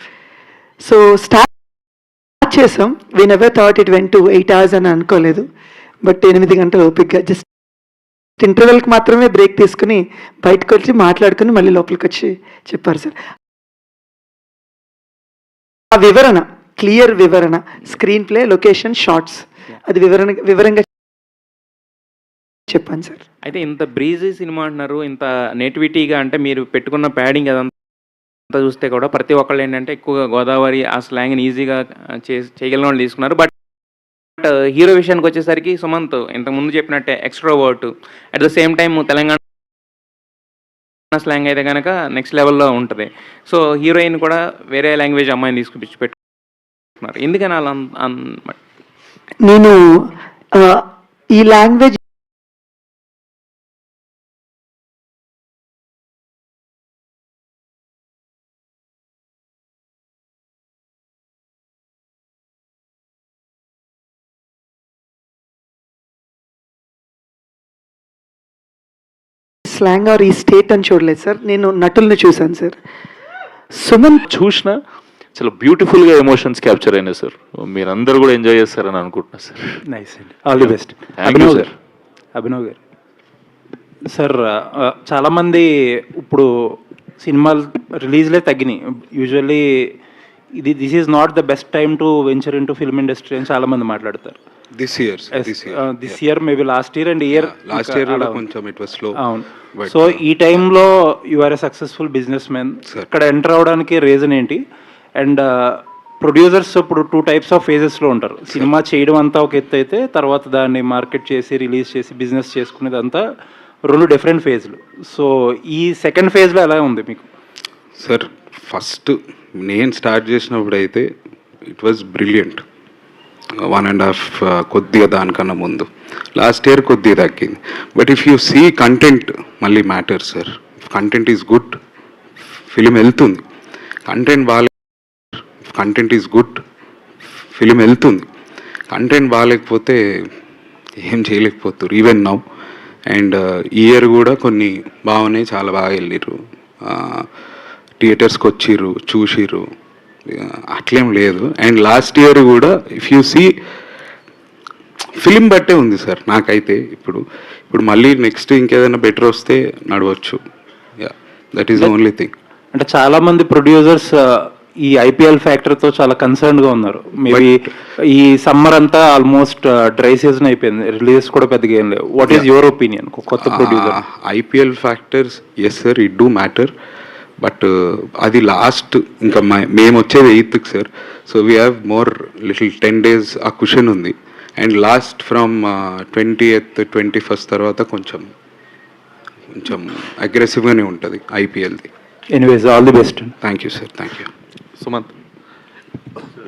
సో స్టార్ట్ చేసాం. We never thought it went to 8 hours అని అనుకోలేదు. బట్ 8 గంటలు ఓపిక్గా జస్ట్ ఇంటర్వెల్కి మాత్రమే బ్రేక్ తీసుకుని బయటకు వచ్చి మాట్లాడుకుని మళ్ళీ లోపలికి వచ్చి చెప్పారు సార్. ఆ వివరణ, క్లియర్ వివరణ, స్క్రీన్ ప్లే, లొకేషన్, షార్ట్స్, అది వివరంగా చెప్పాను సార్. అయితే ఇంత బ్రీజీ సినిమా అంటున్నారు, ఇంత నేటివిటీగా, అంటే మీరు పెట్టుకున్న ప్యాడింగ్ అదంతా చూస్తే కూడా ప్రతి ఒక్కళ్ళు ఏంటంటే ఎక్కువగా గోదావరి ఆ స్లాంగ్ని ఈజీగా చేయగలిగిన వాళ్ళు తీసుకున్నారు. బట్ హీరో విషయానికి వచ్చేసరికి సుమంత్ ఇంతకుముందు చెప్పినట్టే extrovert, at the same time Telangana slang అయితే కనుక నెక్స్ట్ లెవెల్లో ఉంటుంది. సో హీరోయిన్ కూడా వేరే లాంగ్వేజ్ అమ్మాయిని తీసుకుపిచ్చి పెట్టుకున్నారు. ఎందుకని అలా? నేను ఈ లాంగ్వేజ్ స్లాంగ్ ఆర్ ఈ స్టేట్ అని చూడలేదు సార్. నేను నటుల్ని చూశాను సార్. సుమన్ చూసిన చాలా బ్యూటిఫుల్గా ఎమోషన్స్ క్యాప్చర్ అయినాయి సార్. మీరందరూ కూడా ఎంజాయ్ చేస్తారని అనుకుంటున్నా సార్. నైస్ అండి, all the best. Thank you sir. Abhinav garu sir, చాలామంది ఇప్పుడు సినిమాలు రిలీజ్లే తగ్గినాయి. Usually this is not the best time to venture into film industry అని చాలామంది మాట్లాడతారు. This year maybe last year and year కొంచెం ఇట్ వాస్ స్లో. అవును. సో ఈ టైంలో you are a successful businessman. ఇక్కడ ఎంటర్ అవడానికి reason ఏంటి? అండ్ ప్రొడ్యూసర్స్ ఇప్పుడు 2 types ఆఫ్ ఫేజెస్లో ఉంటారు. సినిమా చేయడం అంతా ఒక ఎత్తు అయితే, తర్వాత దాన్ని మార్కెట్ చేసి రిలీజ్ చేసి బిజినెస్ చేసుకునేది అంతా 2 డిఫరెంట్ ఫేజ్లు. సో ఈ సెకండ్ ఫేజ్లో ఎలా ఉంది మీకు? సార్, ఫస్ట్ నేను స్టార్ట్ చేసినప్పుడు అయితే ఇట్ వాజ్ బ్రిలియంట్. 1.5 కొద్దిగా దానికన్నా ముందు, లాస్ట్ ఇయర్ కొద్దిగా తగ్గింది. But if you see content మళ్ళీ matter sir. Content is good, film వెళ్తుంది. కంటెంట్ ఈజ్ గుడ్, ఫిలిం వెళ్తుంది. కంటెంట్ బాగాలేకపోతే ఏం చేయలేకపోతారు ఈవెన్ నౌ. అండ్ ఈ ఇయర్ కూడా కొన్ని బాగున్నాయి, చాలా బాగా వెళ్ళిర్రు, థియేటర్స్కి వచ్చిర్రు, చూసిర్రు, అట్లేం లేదు. అండ్ లాస్ట్ ఇయర్ కూడా ఇఫ్ యూ సీ ఫిలిం బట్టే ఉంది సార్ నాకైతే. ఇప్పుడు మళ్ళీ నెక్స్ట్ ఇంకేదైనా బెటర్ వస్తే నడవచ్చు. That is the only thing. అంటే చాలామంది ప్రొడ్యూసర్స్ ఈ ఐపీఎల్ ఫ్యాక్టర్తో చాలా కన్సర్న్గా ఉన్నారు. మేబీ ఈ సమ్మర్ అంతా ఆల్మోస్ట్ డ్రై సీజన్ అయిపోయింది, రిలీజెస్ కూడా పెద్దగా ఏం లేవు. వాట్ ఈస్ యువర్ ఒపీనియన్ కొత్త producer? IPL factors yes sir, it do matter. But అది లాస్ట్, ఇంకా మేము వచ్చేది 8th sir. So we have more little 10 days ఆ క్వశ్చన్ ఉంది. And last from 20th 21st తర్వాత కొంచెం అగ్రెసివ్గానే ఉంటుంది ఐపీఎల్ది. Anyways, all the best. Thank you sir, thank you. Sumanth,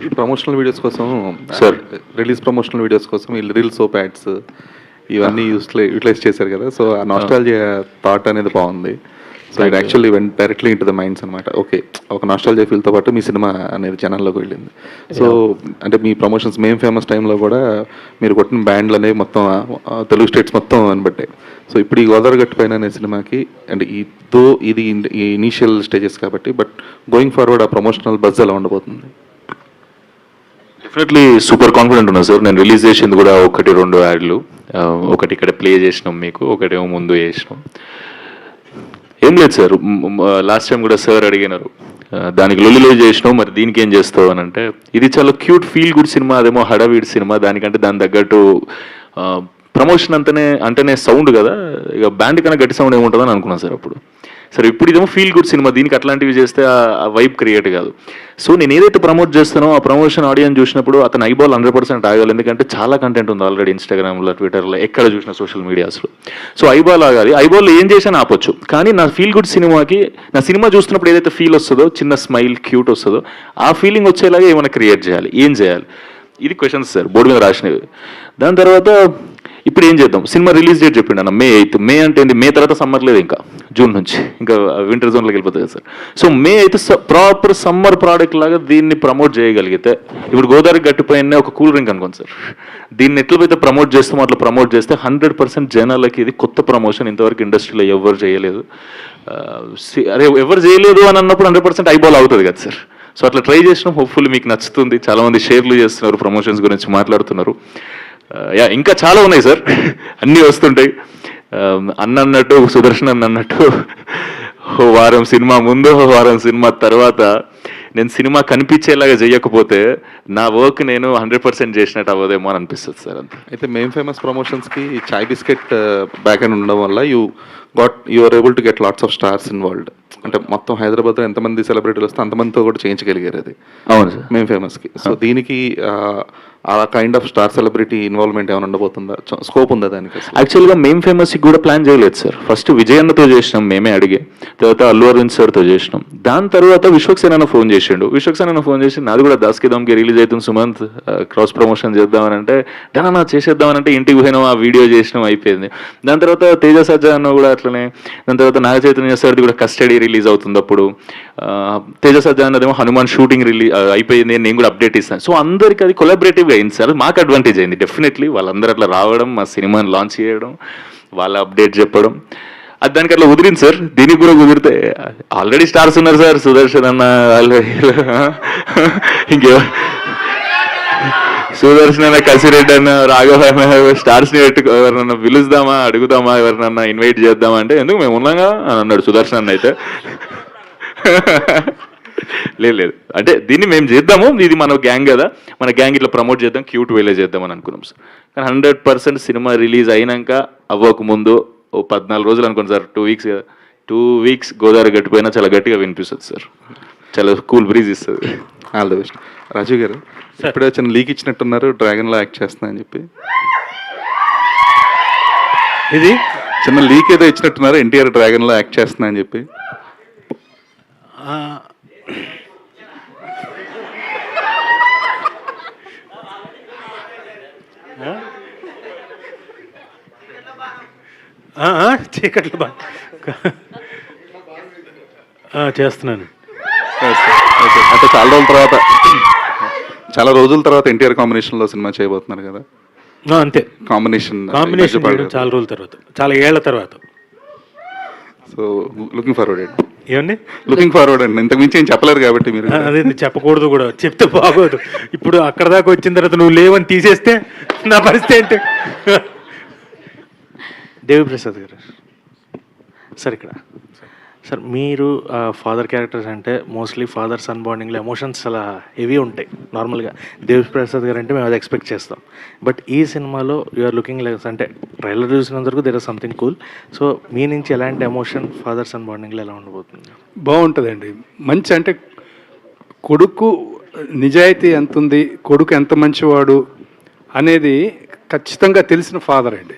ఈ ప్రమోషనల్ వీడియోస్ కోసం సార్, రిలీజ్ ప్రమోషనల్ వీడియోస్ కోసం ఈ రీల్ సోప్ యాడ్స్ ఇవన్నీ యూటిలైజ్ చేశారు కదా. సో ఆ నాస్టాలజియా థాట్ అనేది బాగుంది. So it actually vent directly in to the minds అనమాట. ఓకే, ఒక నాస్టాలజియా ఫీల్తో పాటు మీ సినిమా అనేది జనాల్లోకి వెళ్ళింది. సో అంటే మీ ప్రమోషన్స్ మేం ఫేమస్ టైంలో కూడా మీరు కొట్టిన బ్యాండ్లు అనేవి మొత్తం తెలుగు స్టేట్స్ మొత్తం అనబట్టాయి. సో ఇప్పుడు ఈ గోదావరి గట్టు పైన అనే సినిమాకి అంటే ఇది ఈ ఇనీషియల్ స్టేజెస్ కాబట్టి, బట్ గోయింగ్ ఫార్వర్డ్ ఆ ప్రమోషనల్ బజ్ ఎలా ఉండబోతుంది? డెఫినెట్లీ సూపర్ కాన్ఫిడెంట్ ఉన్నా సార్. నేను రిలీజ్ చేసింది కూడా 1-2 యాడ్లు. ఒకటి ఇక్కడ ప్లే చేసినాం మీకు, ఒకటేమో ముందు చేసినాం. ఏం లేదు సార్, లాస్ట్ టైం కూడా సార్ అడిగినారు దానికి లొల్లిలో చేసినావు, మరి దీనికి ఏం చేస్తావు అని అంటే, ఇది చాలా క్యూట్ ఫీల్ గుడ్ సినిమా, అదేమో హడావిడి సినిమా. దానికంటే దాని తగ్గట్టు ప్రమోషన్ అంటేనే సౌండ్ కదా, ఇక బ్యాండ్ కన్నా గట్టి సౌండ్ ఏముంటుందని అనుకున్నాను సార్ అప్పుడు. సరే, ఇప్పుడు ఇదేమో ఫీల్ గుడ్ సినిమా, దీనికి అట్లాంటివి చేస్తే ఆ వైబ్ క్రియేట్ కాదు. సో నేను ఏదైతే ప్రమోట్ చేస్తానో ఆ ప్రమోషన్ ఆడియన్స్ చూసినప్పుడు అతను ఐబాల్ 100% ఆగాలి. ఎందుకంటే చాలా కంటెంట్ ఉంది ఆల్రెడీ ఇన్స్టాగ్రామ్లో, ట్విట్టర్లో, ఎక్కడ చూసిన సోషల్ మీడియాస్లో. సో ఐబాల్ ఆగాలి. ఐబాల్లో ఏం చేసినా ఆపొచ్చు, కానీ నా ఫీల్ గుడ్ సినిమాకి, నా సినిమా చూస్తున్నప్పుడు ఏదైతే ఫీల్ వస్తుందో, చిన్న స్మైల్ క్యూట్ వస్తుందో, ఆ ఫీలింగ్ వచ్చేలాగా ఏమైనా క్రియేట్ చేయాలి. ఏం చేయాలి? ఇది క్వశ్చన్స్ సార్, బోర్డు మీద రాసినవి. దాని తర్వాత ఇప్పుడు ఏం చేద్దాం? సినిమా రిలీజ్ డేట్ చెప్పిండు అన్న May 8th. మే అంటే ఏంది? మే తర్వాత సమ్మర్ లేదు, ఇంకా జూన్ నుంచి ఇంకా వింటర్ జోన్లోకి వెళ్ళిపోతుంది కదా sir. So May 8th proper summer product లాగా దీన్ని ప్రమోట్ చేయగలిగితే, ఇప్పుడు గోదావరి గట్టిపోయిన ఒక కూల్ డ్రింక్ అనుకోండి సార్, దీన్ని ఎట్లయితే ప్రమోట్ చేస్తామో అట్లా ప్రమోట్ చేస్తే 100% జనాలకి ఇది కొత్త ప్రమోషన్, ఇంతవరకు ఇండస్ట్రీలో ఎవరు చేయలేదు. అరే ఎవరు చేయలేదు అని అన్నప్పుడు 100% ఐబాల్ అవుతుంది కదా సార్. సో అట్లా ట్రై చేసినాం, హోప్ఫుల్లీ మీకు నచ్చుతుంది. చాలామంది షేర్లు చేస్తున్నారు, ప్రమోషన్స్ గురించి మాట్లాడుతున్నారు. ఇంకా చాలా ఉన్నాయి సార్, అన్నీ వస్తుంటాయి. అన్నట్టు సుదర్శన్ అన్నట్టు వారం సినిమా ముందు, వారం సినిమా తర్వాత నేను సినిమా కనిపించేలాగా చేయకపోతే నా వర్క్ నేను 100% చేసినట్టు అవ్వదేమో అని అనిపిస్తుంది సార్. అంతే. అయితే మేం ఫేమస్ ప్రమోషన్స్కి చాయ్ బిస్కెట్ బ్యాక్ అండ్ ఉండడం వల్ల you are able to get lots of stars involved. అంటే మొత్తం హైదరాబాద్లో ఎంతమంది సెలబ్రిటీలు వస్తే అంతమందితో కూడా చేయించగలిగారు అది. అవును సార్, మేం ఫేమస్కి. సో దీనికి ఆ kind of star celebrity involvement ఏమైనా ఉండబోతుందా? స్కోప్ ఉందా దానికి? యాక్చువల్గా మేం ఫేమస్కి కూడా ప్లాన్ చేయలేదు సార్. ఫస్ట్ విజయ్ అన్నతో చేసినాం, మేమే అడిగే. తర్వాత అల్లు అరవింద్ సార్తో చేసినాం. దాని తర్వాత విశ్వక్సేన ఫోన్ చేసిండు. విశ్వక్సేన ఫోన్ చేసి నాది కూడా దాస్కి దమ్కి రిలీజ్ అవుతుంది సుమంత్, క్రాస్ ప్రమోషన్ చేద్దామని అంటే, నా చేసేద్దామనంటే ఇంటికి పోయినాం, ఆ వీడియో చేసినాం, అయిపోయింది. దాని తర్వాత తేజ సజ్జా అన్న కూడా అట్లనే. దాని తర్వాత నాగ చైతన్య సార్ది కూడా కస్టడీ రిలీజ్ అవుతుంది. అప్పుడు తేజ సజ్జా అన్నదేమో హనుమాన్ షూటింగ్ రిలీజ్ అయిపోయింది, నేను కూడా అప్డేట్ ఇస్తాను. సో అందరికి అది కొలాబరేటివ్గా అయింది సార్. మాకు అడ్వాంటేజ్ అయింది డెఫినెట్లీ. వాళ్ళందరూ అట్లా రావడం, మా సినిమాని లాంచ్ చేయడం, వాళ్ళ అప్డేట్ చెప్పడం, అది దానికి అట్లా కుదిరింది సార్. దీనికి కూడా కుదిరితే ఆల్రెడీ స్టార్స్ ఉన్నారు సార్, సుదర్శన్ అన్న వాళ్ళు ఇంకేమో సుదర్శన్ అన్న, కసిరెడ్డి అన్న, రాఘవ అన్న, స్టార్స్ని పెట్టుకో ఎవరినన్నా పిలుద్దామా, అడుగుదామా, ఎవరినన్నా ఇన్వైట్ చేద్దామా అంటే ఎందుకు మేము ఉన్నాగా అని అన్నాడు సుదర్శన్ అన్న అయితే. లేదు అంటే దీన్ని మేము చేద్దాము, ఇది మన గ్యాంగ్ కదా, మన గ్యాంగ్ ఇట్లా ప్రమోట్ చేద్దాం, క్యూట్ వేలే చేద్దాం అని అనుకున్నాం సార్. కానీ 100% సినిమా రిలీజ్ అయినాక అవ్వకముందు 14 రోజులు అనుకోండి సార్, 2 వీక్స్ గోదావరి గట్టిపోయినా చాలా గట్టిగా వినిపిస్తుంది సార్, చాలా కూల్ బ్రీజ్ ఇస్తుంది. All the best. రాజు గారు ఇప్పుడే చిన్న లీక్ ఇచ్చినట్టున్నారు, డ్రాగన్లో యాక్ట్ చేస్తున్నా అని చెప్పి. ఇది చిన్న లీక్ ఏదో ఇచ్చినట్టున్నారు, ఎన్టీఆర్ డ్రాగన్లో యాక్ట్ చేస్తున్నా అని చెప్పి. చీకట్లు చేస్తున్నాను. అంటే చాలా రోజుల తర్వాత ఎన్టీఆర్ కాంబినేషన్లో సినిమా చేయబోతున్నారు కదా. అంతే, కాంబినేషన్ చాలా రోజుల తర్వాత, చాలా ఏళ్ల తర్వాత. సో లుకింగ్ ఫార్వర్డ్ అండి. ఏమండి లుకింగ్ ఫార్వర్డ్ అండి, ఇంతకు మించి ఏం చెప్పలేరు కాబట్టి మీరు. అదే చెప్పకూడదు కూడా, చెప్తే బాగోదు. ఇప్పుడు అక్కడ దాకా వచ్చిన తర్వాత నువ్వు లేవని తీసేస్తే నా పరిస్థితి ఏంటి? దేవిప్రసాద్ గారు సార్, ఇక్కడ సార్ మీరు ఫాదర్ క్యారెక్టర్స్ అంటే మోస్ట్లీ ఫాదర్ సన్ బాండింగ్లో ఎమోషన్స్ చాలా హెవీ ఉంటాయి నార్మల్గా. దేవిప్రసాద్ గారు అంటే మేము అది ఎక్స్పెక్ట్ చేస్తాం. బట్ ఈ సినిమాలో యూఆర్ లుకింగ్ లైక్ అంటే ట్రైలర్ చూసినంత వరకు there are something cool. So మీ నుంచి ఎలాంటి ఎమోషన్ ఫాదర్ సన్ బాండింగ్లో ఎలా ఉండబోతుంది? బాగుంటుందండి. మంచి అంటే కొడుకు నిజాయితీ ఎంత ఉంది, కొడుకు ఎంత మంచివాడు అనేది ఖచ్చితంగా తెలిసిన ఫాదర్ అండి.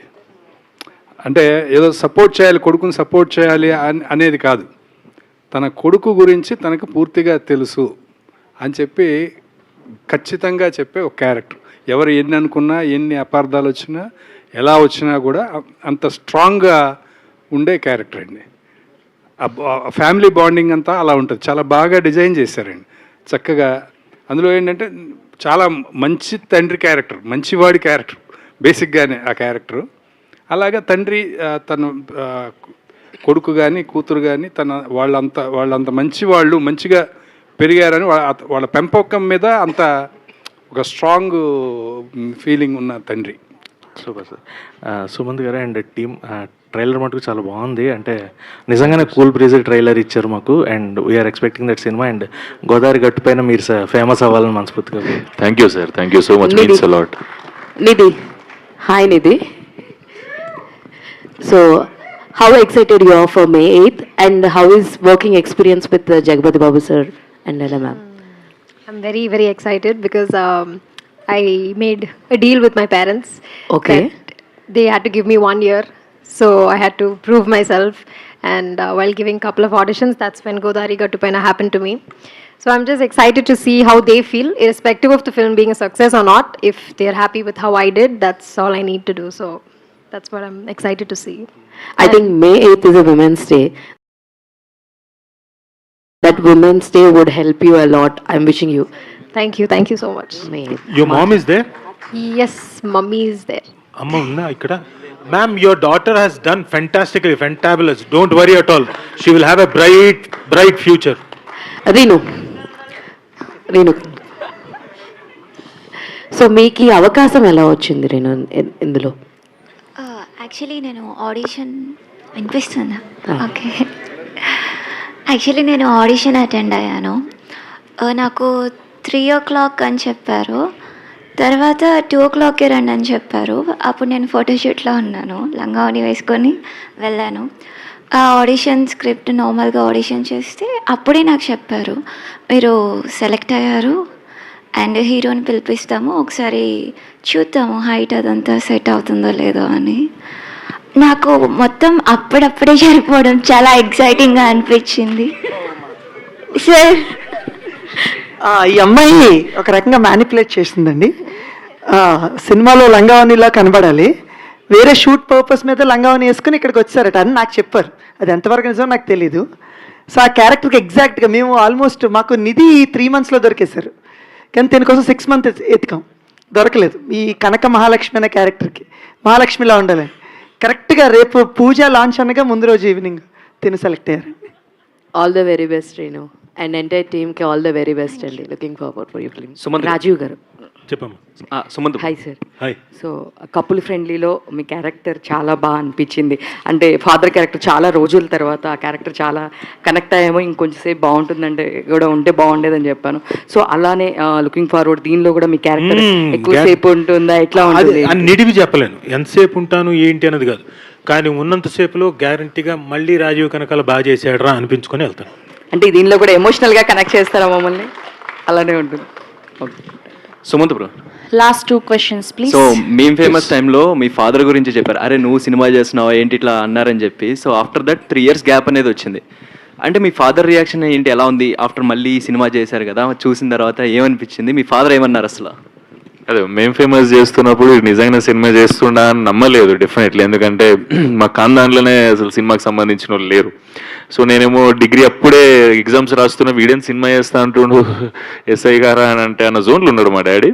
అంటే ఏదో సపోర్ట్ చేయాలి, కొడుకుని సపోర్ట్ చేయాలి అనేది కాదు, తన కొడుకు గురించి తనకు పూర్తిగా తెలుసు అని చెప్పి ఖచ్చితంగా చెప్పే ఒక క్యారెక్టర్. ఎవరు ఎన్ని అనుకున్నా, ఎన్ని అపార్థాలు వచ్చినా, ఎలా వచ్చినా కూడా అంత స్ట్రాంగ్గా ఉండే క్యారెక్టర్ అండి. ఫ్యామిలీ బాండింగ్ అంతా అలా ఉంటుంది. చాలా బాగా డిజైన్ చేశారండి చక్కగా. అందులో ఏంటంటే చాలా మంచి తండ్రి క్యారెక్టర్, మంచివాడి క్యారెక్టర్ బేసిక్గానే ఆ క్యారెక్టరు. అలాగే తండ్రి తన కొడుకు కానీ కూతురు కానీ వాళ్ళంత మంచి వాళ్ళు మంచిగా పెరిగారని వాళ్ళ పెంపకం మీద అంత ఒక స్ట్రాంగ్ ఫీలింగ్ ఉన్న తండ్రి. Super sir. సుమంత్ గారు అండ్ టీమ్, ట్రైలర్ మటుకు చాలా బాగుంది. అంటే నిజంగానే కూల్ బ్రీజ్ ట్రైలర్ ఇచ్చారు మాకు, అండ్ వీఆర్ ఎక్స్పెక్టింగ్ దట్ సినిమా. అండ్ గోదావరి గట్టు పైన మీరు ఫేమస్ అవ్వాలని మనస్ఫూర్తిగా. Thank you sir, thank you so much, means a lot. Nidhi, hi Nidhi. So, how excited you are for May 8th, and how is working experience with Jagapati Babu sir and Nella ma'am? I'm very, very excited because I made a deal with my parents. Okay. They had to give me 1 year, so I had to prove myself. And while giving couple of auditions, that's when Godavari Gattu Paina happened to me. So I'm just excited to see how they feel, irrespective of the film being a success or not. If they're happy with how I did, that's all I need to do. So that's what I'm excited to see. I think May 8th is a Women's Day. That Women's Day would help you a lot. I'm wishing you. Thank you so much. May 8th. Your mom is there? Yes, mummy is there. Amma unna ikkada? Ma'am, your daughter has done fantastically, fantabulous. Don't worry at all. She will have a bright future. Reenu. So మీకు ఈ అవకాశం ఎలా వచ్చింది రేణు ఇందులో? Actually నేను audition వినిపిస్తుందా? Okay. Actually నేను audition attend అయ్యాను. నాకు 3 o'clock అని చెప్పారు, తర్వాత 2 o'clockకే రండి అని చెప్పారు. అప్పుడు నేను ఫోటోషూట్లో ఉన్నాను, లంగావని వేసుకొని వెళ్ళాను. ఆ ఆడిషన్ స్క్రిప్ట్ నార్మల్గా ఆడిషన్ చేస్తే అప్పుడే నాకు చెప్పారు, మీరు సెలెక్ట్ అయ్యారు అండ్ హీరోని పిలిపిస్తాము, ఒకసారి చూద్దాము హైట్ అదంతా సెట్ అవుతుందో లేదో అని. నాకు మొత్తం అప్పుడప్పుడే సరిపోవడం చాలా ఎక్సైటింగ్గా అనిపించింది సార్. ఈ అమ్మాయి ఒక రకంగా మ్యానిపులేట్ చేసిందండి. సినిమాలో లంగావనిలా కనబడాలి, వేరే షూట్ పర్పస్ మీద లంగావని వేసుకుని ఇక్కడికి వచ్చారట అని నాకు చెప్పారు. అది ఎంతవరకు నిజమో నాకు తెలీదు. సో ఆ క్యారెక్టర్కి ఎగ్జాక్ట్గా మేము ఆల్మోస్ట్ మాకు నిధి 3 monthsలో దొరికేశారు, కానీ దీనికోసం 6 months ఎతికాం, దొరకలేదు. ఈ కనక మహాలక్ష్మి అనే క్యారెక్టర్కి మహాలక్ష్మిలా ఉండాలి, కరెక్ట్గా రేపు పూజ లాంచ్ అనగా ముందు రోజు ఈవినింగ్ తిను సెలెక్ట్ అయ్యారు. All the very best Srinu and entire టీమ్కి ఆల్ ద వెరీ బెస్ట్ అండి. Looking forward for you film. Sumanth Rajeev గారు. చెప్పమ్మా. Sumanth hi sir. Hi. So couple ఫ్రెండ్లీలో మీ క్యారెక్టర్ చాలా బాగా అనిపించింది. అంటే ఫాదర్ క్యారెక్టర్ చాలా రోజుల తర్వాత ఆ క్యారెక్టర్ చాలా కనెక్ట్ అయ్యామో, ఇంకొంచెం సేపు బాగుంటుందంటే కూడా ఉంటే బాగుండేదని చెప్పాను. సో అలానే లుకింగ్ ఫార్వర్డ్ దీనిలో కూడా మీ క్యారెక్టర్ ఎక్కువసేపు ఉంటుందా, ఎట్లా ఉంటుంది? నిడివి చెప్పలేను ఎంతసేపు ఉంటాను ఏంటి అన్నది కాదు, కానీ ఉన్నంతసేపులో గ్యారంటీగా మళ్ళీ రాజీవ్ కనకాల బాగా చేసాడరా అనిపించుకొని వెళ్తాను. అంటే దీనిలో కూడా ఎమోషనల్గా కనెక్ట్ చేస్తారా మమ్మల్ని? అలానే ఉంటుంది. Sumanth bro, last 2 questions please. So మేము ఫేమస్ టైంలో మీ ఫాదర్ గురించి చెప్పారు, అరే నువ్వు సినిమా చేస్తున్నావు ఏంటి ఇట్లా అన్నారని చెప్పి. So after that 3 years gap అనేది వచ్చింది. అంటే మీ ఫాదర్ రియాక్షన్ ఏంటి, ఎలా ఉంది ఆఫ్టర్ మళ్ళీ సినిమా చేశారు కదా, చూసిన తర్వాత ఏమనిపించింది, మీ ఫాదర్ ఏమన్నారు అసలు? అదే మేము ఫేమస్ చేస్తున్నప్పుడు నిజంగా సినిమా చేస్తుండా అని నమ్మలేదు డెఫినెట్లీ, ఎందుకంటే మా ఖాందాన్లోనే అసలు సినిమాకి సంబంధించిన వాళ్ళు లేరు. సో నేనేమో డిగ్రీ అప్పుడే ఎగ్జామ్స్ రాస్తున్న వీడియో సినిమా చేస్తా అంటుండు ఎస్ఐ గారా అని అంటే అన్న జోన్లు ఉన్నాడు మా డాడీ.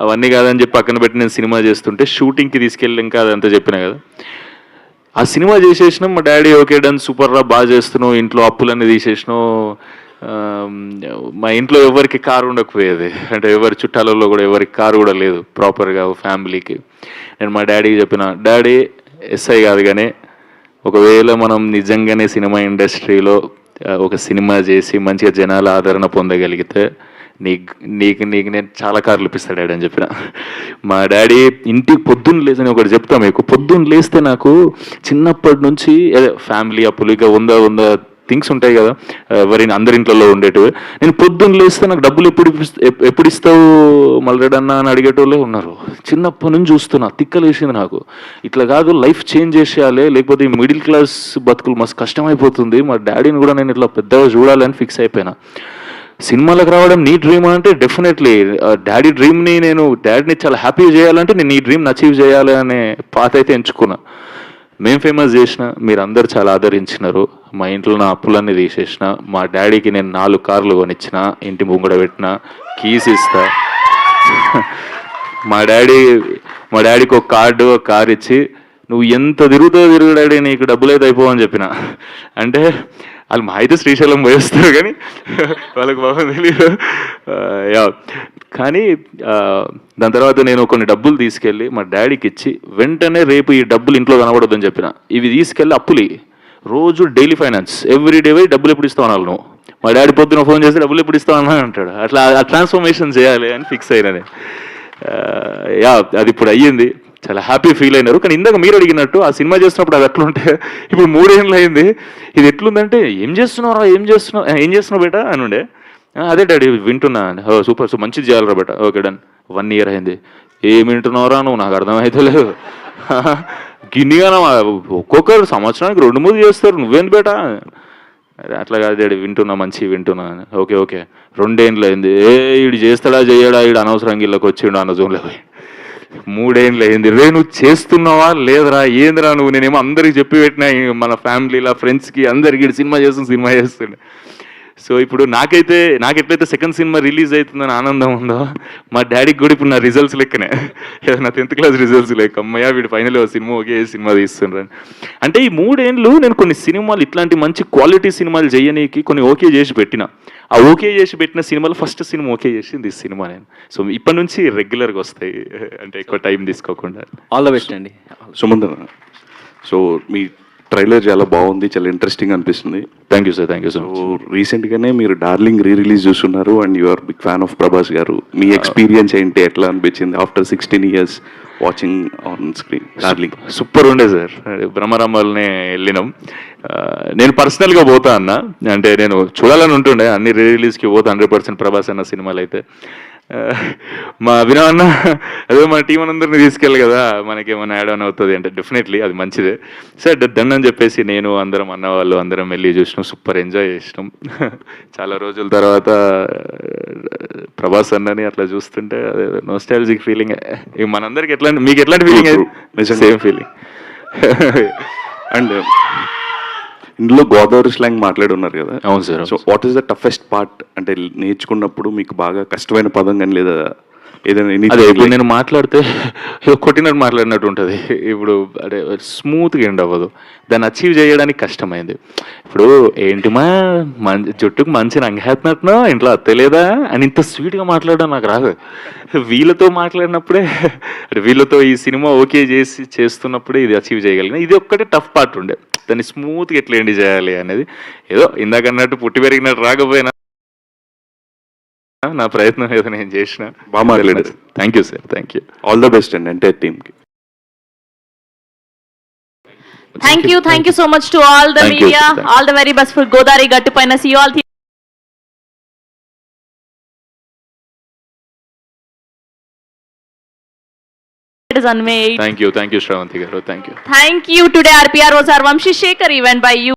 అవన్నీ కాదని చెప్పి పక్కన పెట్టి నేను సినిమా చేస్తుంటే షూటింగ్కి తీసుకెళ్ళి ఇంకా అదంతా చెప్పిన కదా, ఆ సినిమా చేసేసినాం. మా డాడీ ఓకే డన్ సూపర్ రా, బాగా చేస్తున్నావు, ఇంట్లో అప్పులన్నీ తీసేసినావు. మా ఇంట్లో ఎవరికి కారు ఉండకపోయేది, అంటే ఎవరి చుట్టాలలో కూడా ఎవరికి కారు కూడా లేదు ప్రాపర్గా ఫ్యామిలీకి. నేను మా డాడీకి చెప్పిన, డాడీ ఎస్ఐ కాదు కానీ ఒకవేళ మనం నిజంగానే సినిమా ఇండస్ట్రీలో ఒక సినిమా చేసి మంచిగా జనాల ఆదరణ పొందగలిగితే నీకు నేను చాలా కార్లు ఇప్పిస్తాడు డాడీ అని చెప్పిన. మా డాడీ ఇంటికి పొద్దున్న లేదని ఒకటి చెప్తా మీకు, పొద్దున్న లేస్తే నాకు చిన్నప్పటి నుంచి అదే ఫ్యామిలీ అప్పులు ఇక వంద థింగ్స్ ఉంటాయి కదా అందరి ఇంట్లో ఉండేటివి. నేను పొద్దున్న లేస్తే నాకు డబ్బులు ఎప్పుడు ఇస్తావు మల్లరెడ్డన్న అని అడిగేటోళ్ళే ఉన్నారు. చిన్నప్పటి నుంచి చూస్తున్నా, తిక్కలేసింది నాకు. ఇట్లా కాదు, లైఫ్ చేంజ్ చేసేయాలి, లేకపోతే ఈ మిడిల్ క్లాస్ బతుకులు మస్తు కష్టమైపోతుంది. మా డాడీని కూడా నేను ఇట్లా పెద్దగా చూడాలని ఫిక్స్ అయిపోయినా. సినిమాలకు రావడం నీ డ్రీమ్ అంటే డెఫినెట్లీ డాడీ డ్రీమ్ని డాడీని చాలా హ్యాపీ చేయాలంటే నేను ఈ డ్రీమ్ని అచీవ్ చేయాలి అనే పాత అయితే ఎంచుకున్నా. మేము ఫేమస్ చేసిన, మీరు అందరు చాలా ఆదరించినారు. మా ఇంట్లో నా అప్పులన్నీ తీసేసిన, మా డాడీకి నేను 4 కార్లు కొనిచ్చిన, ఇంటి ముంగడ పెట్టిన, కీస్ ఇస్తా. మా డాడీకి ఒక కార్ ఇచ్చి, నువ్వు ఎంత తిరుగు డాడీ, నీకు డబ్బులు అయితే అయిపోవని చెప్పిన. అంటే వాళ్ళు మా అయితే శ్రీశైలం పోయేస్తారు కానీ వాళ్ళకి బాగా తెలియదు. కానీ దాని తర్వాత నేను కొన్ని డబ్బులు తీసుకెళ్ళి మా డాడీకి ఇచ్చి, వెంటనే రేపు ఈ డబ్బులు ఇంట్లో కనబడొద్దని చెప్పిన. ఇవి తీసుకెళ్ళి అప్పులు రోజు డైలీ ఫైనాన్స్ ఎవ్రీడే పోయి డబ్బులు ఎప్పుడు ఇస్తావు అనాలి నువ్వు. మా డాడీ పొద్దున ఫోన్ చేసి డబ్బులు ఎప్పుడు ఇస్తావు అన్నా అంటాడు. అట్లా ఆ ట్రాన్స్ఫర్మేషన్ చేయాలి అని ఫిక్స్ అయినా. అది ఇప్పుడు అయ్యింది, చాలా హ్యాపీ ఫీల్ అయినారు. కానీ ఇందాక మీరు అడిగినట్టు ఆ సినిమా చేస్తున్నప్పుడు అది ఎట్లుంటే, ఇప్పుడు 3 ఏళ్ళు అయింది, ఇది ఎట్లుందంటే ఏం చేస్తున్నావు బేటా అని ఉండే. అదే డాడీ వింటున్నా, సూపర్ మంచిది చేయాలరా బేటా, ఓకే డన్. 1 year అయింది, ఏమి వింటున్నావురా నువ్వు, నాకు అర్థమైతే లేదు. గిన్నిగానా ఒక్కొక్కరు సంవత్సరానికి 2-3 చేస్తారు, నువ్వేంది బేటా? అట్లా కాదు డాడీ, వింటున్నా. ఓకే 2 ఏళ్ళు అయింది, ఈడు చేస్తాడా చేయడా, ఈడు అనవసరంగా ఇళ్ళకి వచ్చిండు అన్న జోన్లో పోయి. 3 ఏళ్ళు అయింది, నువ్వు చేస్తున్నావా లేదురా, ఏందిరా నువ్వు? నేనేమో అందరికి చెప్పి పెట్టినా, మన ఫ్యామిలీలో ఫ్రెండ్స్కి అందరికి సినిమా చేస్తుండే. సో ఇప్పుడు నాకు ఎట్లయితే సెకండ్ సినిమా రిలీజ్ అవుతుందని ఆనందం ఉందో, మా డాడీకి కూడా ఇప్పుడు నా రిజల్ట్స్ లెక్కనే, నా 10th class రిజల్ట్స్ లెక్క, అమ్మయ్య వీడు ఫైనల్ సినిమా సినిమా తీస్తుండ్రని. అంటే ఈ 3 ఏళ్ళు నేను కొన్ని సినిమాలు, ఇట్లాంటి మంచి క్వాలిటీ సినిమాలు చేయనీకి కొన్ని ఓకే చేసి పెట్టిన. ఆ ఓకే చేసి పెట్టిన సినిమాలో ఫస్ట్ సినిమా ఓకే చేసింది ఈ సినిమా నేను. సో ఇప్పటి నుంచి రెగ్యులర్గా వస్తాయి, అంటే ఎక్కువ టైం తీసుకోకుండా. ఆల్ ద బెస్ట్ అండి. సుమంత్, సో మీ ట్రైలర్ చాలా బాగుంది, చాలా ఇంట్రెస్టింగ్ అనిపిస్తుంది. Thank you sir. సో రీసెంట్గానే మీరు డార్లింగ్ రిలీజ్ చూస్తున్నారు and you are big fan of Prabhas garu. మీ ఎక్స్పీరియన్స్ ఏంటి, ఎట్లా అనిపించింది after 16 years watching on screen Darling? Super ఉండే సార్, బ్రహ్మరామాలనే వెళ్ళినాం. నేను పర్సనల్గా పోతా అన్న, అంటే నేను చూడాలని ఉంటుండే, అన్ని రిలీజ్కి పోతా 100% ప్రభాస్ అన్న సినిమాలు అయితే. మా అభినవ్ అన్న అదే మన టీం అందరినీ తీసుకెళ్ళి కదా, మనకేమైనా యాడ్ ఆన్ అవుతుంది అంటే డెఫినెట్లీ అది మంచిదే సార్. డన్ అని చెప్పేసి నేను అందరం అన్నవాళ్ళు అందరం వెళ్ళి చూసినాం, సూపర్ ఎంజాయ్ చేసినాం. చాలా రోజుల తర్వాత ప్రభాస్ అన్నని అట్లా చూస్తుంటే అదే నోస్టాలజిక్ ఫీలింగ్. మనందరికి మీకు ఎట్లాంటి ఫీలింగ్? Same feeling. అండ్ ఇందులో గోదావరి స్లాంగ్ మాట్లాడి ఉన్నారు కదా. అవును sir. So what is the toughest part, అంటే నేర్చుకున్నప్పుడు మీకు బాగా కష్టమైన పదం కానీ లేదా ఏదైనా అదే ఇప్పుడు నేను మాట్లాడితే ఏదో కొట్టినట్టు మాట్లాడినట్టు ఉంటుంది. ఇప్పుడు అంటే స్మూత్గా ఎండ్ అవ్వదు, దాన్ని అచీవ్ చేయడానికి కష్టమైంది. ఇప్పుడు ఏంటిమా జుట్టుకు మంచి రంగేస్తున్నట్టునో ఇంట్లో అత్తలేదా అని ఇంత స్వీట్గా మాట్లాడడం నాకు రాదు. వీళ్ళతో మాట్లాడినప్పుడే అంటే వీళ్ళతో ఈ సినిమా ఓకే చేస్తున్నప్పుడే ఇది అచీవ్ చేయగలిగిన. ఇది ఒక్కటే టఫ్ పార్ట్ ఉండే, దాన్ని స్మూత్గా ఎట్లా ఎండ్ చేయాలి అనేది. ఏదో ఇందాక అన్నట్టు పుట్టి పెరిగినట్టు రాకపోయినా నా ప్రయత్నం ఏదో నేను చేసిన. బాగా మాట్లాడారు. Thank you sir, thank you. All the best అండి ఎంటైర్ టీమ్కి. Thank you so much to all the Thank you, media. sir. All the very best for Godari Gattupaina. See you all. It is on May 8th. Thank you Sravanthi గారు, thank you. Thank you. Today RPR was our Vamshi Shekhar event by you.